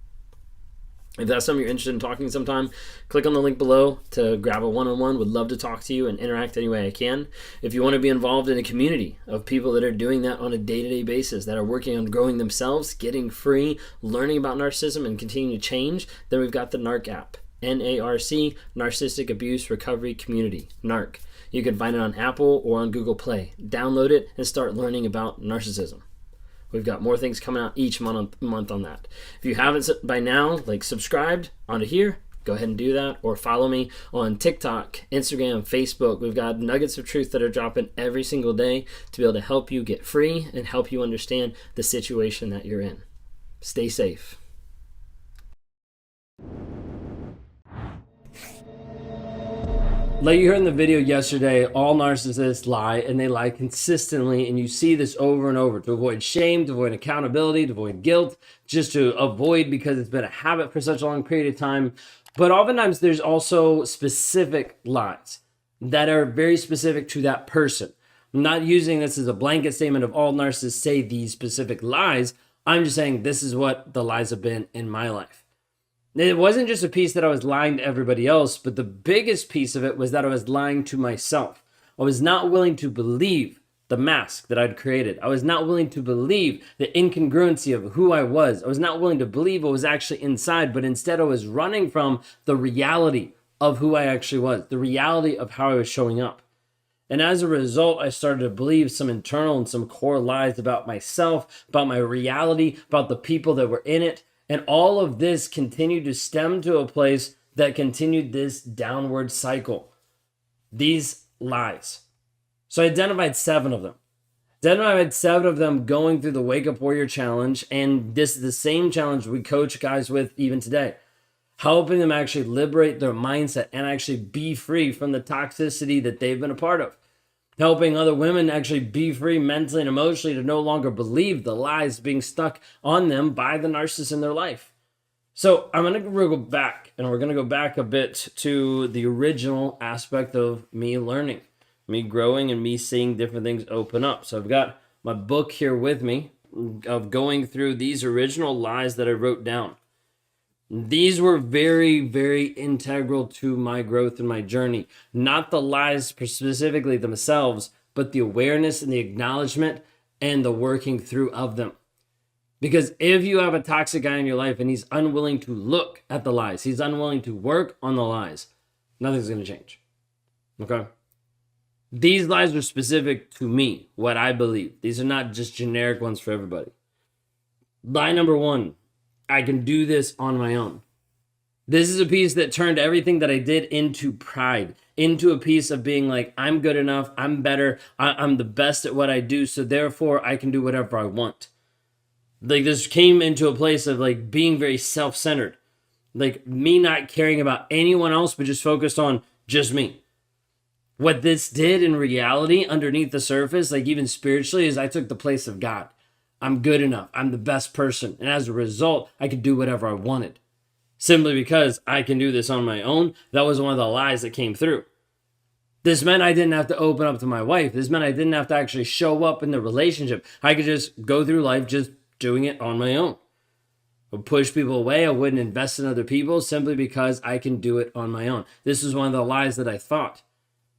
If that's something you're interested in talking sometime, click on the link below to grab a one-on-one. Would love to talk to you and interact any way I can. If you want to be involved in a community of people that are doing that on a day-to-day basis, that are working on growing themselves, getting free, learning about narcissism, and continuing to change, then we've got the NARC app. NARC, Narcissistic Abuse Recovery Community, NARC. You can find it on Apple or on Google Play. Download it and start learning about narcissism. We've got more things coming out each month on that. If you haven't by now, like subscribed onto here, go ahead and do that, or follow me on TikTok, Instagram, Facebook. We've got nuggets of truth that are dropping every single day to be able to help you get free and help you understand the situation that you're in. Stay safe. Like you heard in the video yesterday, all narcissists lie, and they lie consistently, and you see this over and over to avoid shame, to avoid accountability, to avoid guilt, just to avoid because it's been a habit for such a long period of time. But oftentimes there's also specific lies that are very specific to that person. I'm not using this as a blanket statement of all narcissists say these specific lies. I'm just saying this is what the lies have been in my life. It wasn't just a piece that I was lying to everybody else, but the biggest piece of it was that I was lying to myself. I was not willing to believe the mask that I'd created. I was not willing to believe the incongruency of who I was. I was not willing to believe what was actually inside, but instead I was running from the reality of who I actually was, the reality of how I was showing up. And as a result, I started to believe some internal and some core lies about myself, about my reality, about the people that were in it. And all of this continued to stem to a place that continued this downward cycle. These lies. So I identified 7 of them. Identified 7 of them going through the Wake Up Warrior Challenge. And this is the same challenge we coach guys with even today. Helping them actually liberate their mindset and actually be free from the toxicity that they've been a part of. Helping other women actually be free mentally and emotionally to no longer believe the lies being stuck on them by the narcissist in their life. So I'm going to go back, and we're going to go back a bit to the original aspect of me learning, me growing, and me seeing different things open up. So I've got my book here with me of going through these original lies that I wrote down. These were very, very integral to my growth and my journey. Not the lies specifically themselves, but the awareness and the acknowledgement and the working through of them. Because if you have a toxic guy in your life and he's unwilling to look at the lies, he's unwilling to work on the lies, nothing's going to change. Okay? These lies are specific to me, what I believe. These are not just generic ones for everybody. Lie number 1. I can do this on my own. This is a piece that turned everything that I did into pride, into a piece of being like, I'm good enough, I'm better, I'm the best at what I do, so therefore I can do whatever I want. Like this came into a place of like being very self-centered. Like me not caring about anyone else, but just focused on just me. What this did in reality, underneath the surface, like even spiritually, is I took the place of God. I'm good enough. I'm the best person. And as a result, I could do whatever I wanted. Simply because I can do this on my own. That was one of the lies that came through. This meant I didn't have to open up to my wife. This meant I didn't have to actually show up in the relationship. I could just go through life just doing it on my own. I would push people away. I wouldn't invest in other people simply because I can do it on my own. This was one of the lies that I thought.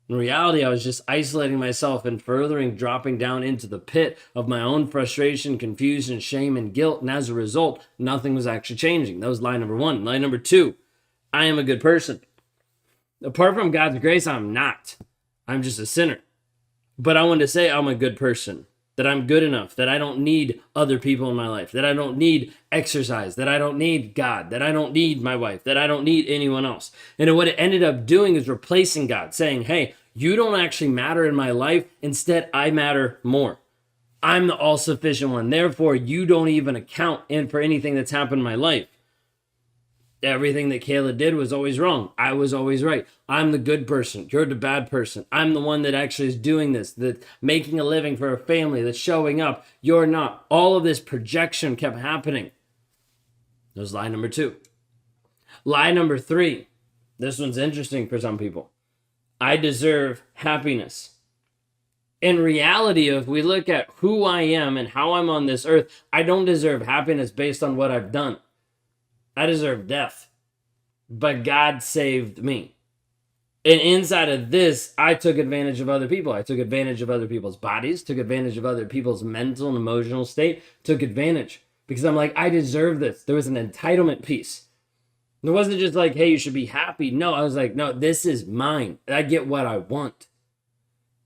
In reality, I was just isolating myself and furthering dropping down into the pit of my own frustration, confusion, shame, and guilt. And as a result, nothing was actually changing. That was lie number one. Lie number two, I am a good person. Apart from God's grace, I'm not. I'm just a sinner. But I want to say I'm a good person, that I'm good enough, that I don't need other people in my life, that I don't need exercise, that I don't need God, that I don't need my wife, that I don't need anyone else. And what it ended up doing is replacing God, saying, hey, you don't actually matter in my life. Instead, I matter more. I'm the all-sufficient one. Therefore, you don't even account for anything that's happened in my life. Everything that Kayla did was always wrong. I was always right. I'm the good person. You're the bad person. I'm the one that actually is doing this, that making a living for a family, that's showing up. You're not. All of this projection kept happening. That was lie number two. Lie number three. This one's interesting for some people. I deserve happiness. In reality, if we look at who I am and how I'm on this earth, I don't deserve happiness based on what I've done. I deserve death, but God saved me. And inside of this, I took advantage of other people. I took advantage of other people's bodies, took advantage of other people's mental and emotional state, took advantage because I'm like, I deserve this. There was an entitlement piece. It wasn't just like, hey, you should be happy. No, I was like, no, this is mine. I get what I want.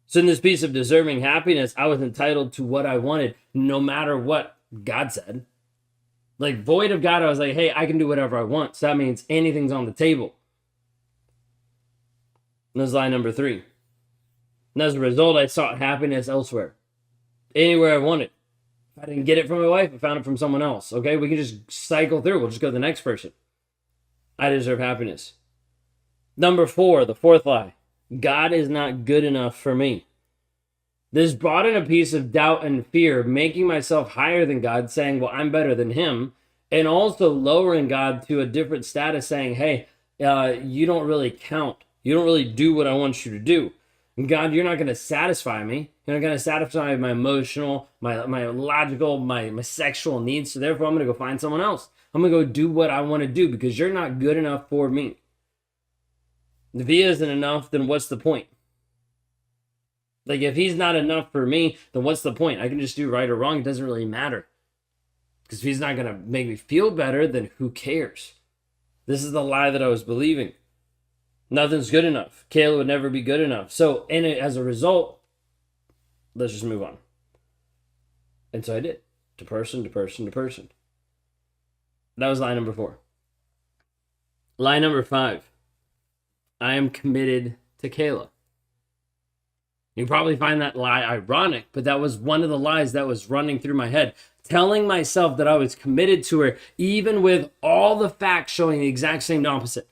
So in this piece of deserving happiness, I was entitled to what I wanted, no matter what God said. Like, void of God, I was like, hey, I can do whatever I want. So that means anything's on the table. And that's lie number three. And as a result, I sought happiness elsewhere. Anywhere I wanted. If I didn't get it from my wife, I found it from someone else. Okay, we can just cycle through. We'll just go to the next person. I deserve happiness. Number four, the fourth lie. God is not good enough for me. This brought in a piece of doubt and fear, making myself higher than God, saying, well, I'm better than him. And also lowering God to a different status, saying, hey, you don't really count. You don't really do what I want you to do. And God, you're not going to satisfy me. You're not going to satisfy my emotional, my logical, my sexual needs. So therefore, I'm going to go find someone else. I'm going to go do what I want to do because you're not good enough for me. If he isn't enough, then what's the point? Like, if he's not enough for me, then what's the point? I can just do right or wrong. It doesn't really matter. Because if he's not going to make me feel better, then who cares? This is the lie that I was believing. Nothing's good enough. Kayla would never be good enough. So, as a result, let's just move on. And so I did. To person, to person, to person. That was lie number four. Lie number five. I am committed to Kayla. You probably find that lie ironic, but that was one of the lies that was running through my head. Telling myself that I was committed to her, even with all the facts showing the exact same opposite.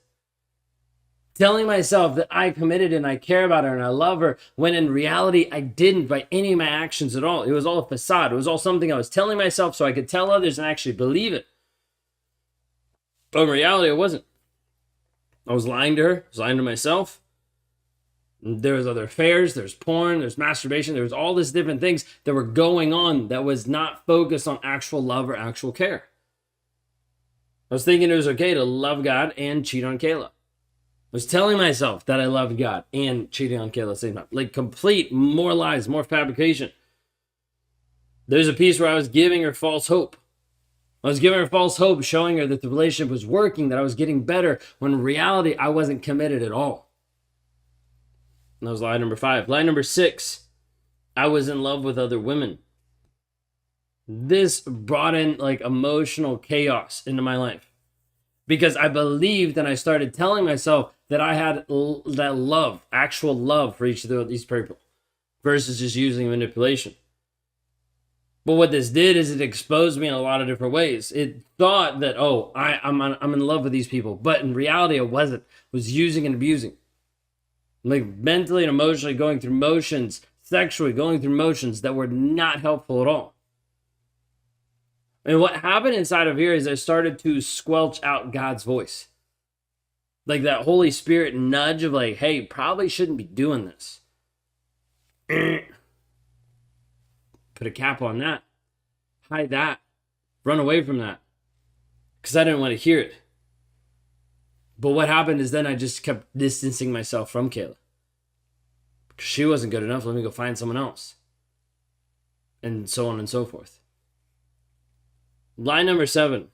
Telling myself that I committed and I care about her and I love her, when in reality, I didn't by any of my actions at all. It was all a facade. It was all something I was telling myself so I could tell others and actually believe it. But in reality, it wasn't. I was lying to her. I was lying to myself. There was other affairs, there's porn, there's masturbation, there was all these different things that were going on that was not focused on actual love or actual care. I was thinking it was okay to love God and cheat on Kayla. I was telling myself that I loved God and cheating on Kayla at the same time. Like complete, more lies, more fabrication. There's a piece where I was giving her false hope. I was giving her false hope, showing her that the relationship was working, that I was getting better, when in reality, I wasn't committed at all. And that was lie number five. Lie number six, I was in love with other women. This brought in like emotional chaos into my life because I believed and I started telling myself that I had that love, actual love for each of these people versus just using manipulation. But what this did is it exposed me in a lot of different ways. It thought that, oh, I'm in love with these people. But in reality, I wasn't. I was using and abusing. Like mentally and emotionally going through motions, sexually going through motions that were not helpful at all. And what happened inside of here is I started to squelch out God's voice. Like that Holy Spirit nudge of like, hey, probably shouldn't be doing this. Put a cap on that. Hide that. Run away from that. Because I didn't want to hear it. But what happened is then I just kept distancing myself from Kayla. Because she wasn't good enough, let me go find someone else. And so on and so forth. Lie number 7.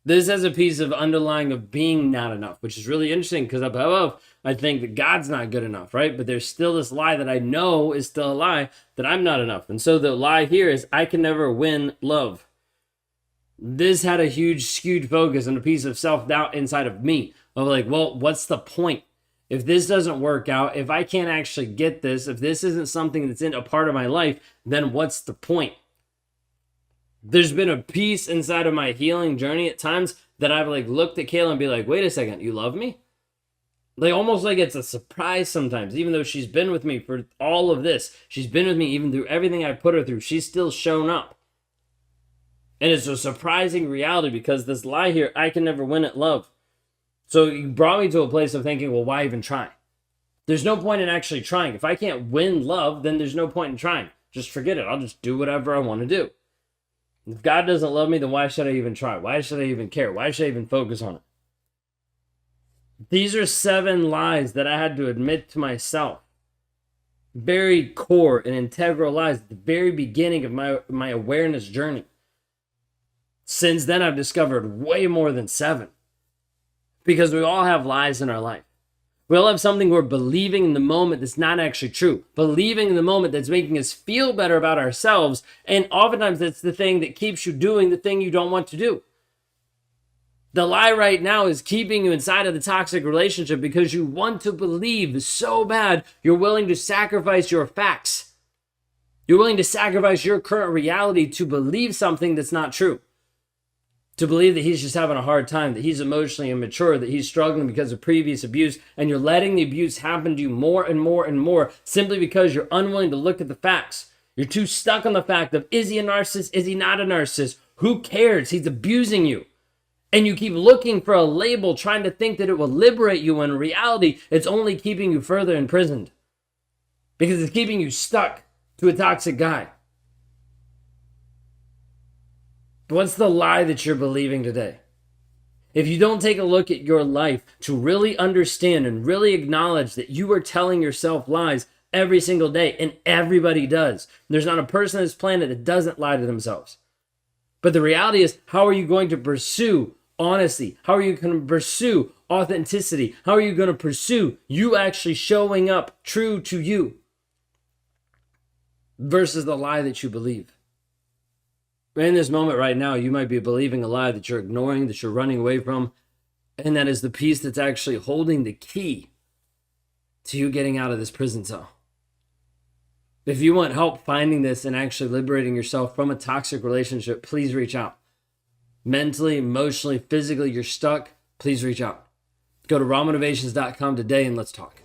This has a piece of underlying of being not enough, which is really interesting because up above, I think that God's not good enough, right? But there's still this lie that I know is still a lie, that I'm not enough. And so the lie here is I can never win love. This had a huge skewed focus and a piece of self-doubt inside of me of like, well, what's the point? If this doesn't work out, if I can't actually get this, if this isn't something that's in a part of my life, then what's the point? There's been a piece inside of my healing journey at times that I've like looked at Kayla and be like, wait a second, you love me? Like almost like it's a surprise sometimes, even though she's been with me for all of this. She's been with me even through everything I put her through. She's still shown up. And it's a surprising reality because this lie here, I can never win at love. So you brought me to a place of thinking, well, why even try? There's no point in actually trying. If I can't win love, then there's no point in trying. Just forget it. I'll just do whatever I want to do. If God doesn't love me, then why should I even try? Why should I even care? Why should I even focus on it? These are 7 lies that I had to admit to myself. Very core and integral lies at the very beginning of my awareness journey. Since then, I've discovered way more than 7. Because we all have lies in our life. We all have something we're believing in the moment that's not actually true. Believing in the moment that's making us feel better about ourselves. And oftentimes that's the thing that keeps you doing the thing you don't want to do. The lie right now is keeping you inside of the toxic relationship because you want to believe so bad you're willing to sacrifice your facts. You're willing to sacrifice your current reality to believe something that's not true. To believe that he's just having a hard time, that he's emotionally immature, that he's struggling because of previous abuse, and you're letting the abuse happen to you more and more and more simply because you're unwilling to look at the facts. You're too stuck on the fact of, is he a narcissist? Is he not a narcissist? Who cares? He's abusing you. And you keep looking for a label, trying to think that it will liberate you, when in reality, it's only keeping you further imprisoned. Because it's keeping you stuck to a toxic guy. What's the lie that you're believing today? If you don't take a look at your life to really understand and really acknowledge that you are telling yourself lies every single day, and everybody does. There's not a person on this planet that doesn't lie to themselves. But the reality is, how are you going to pursue honesty? How are you going to pursue authenticity? How are you going to pursue you actually showing up true to you versus the lie that you believe? In this moment right now, you might be believing a lie that you're ignoring, that you're running away from, and that is the piece that's actually holding the key to you getting out of this prison cell. If you want help finding this and actually liberating yourself from a toxic relationship, please reach out. Mentally, emotionally, physically, you're stuck, please reach out. Go to rawmotivations.com today and let's talk.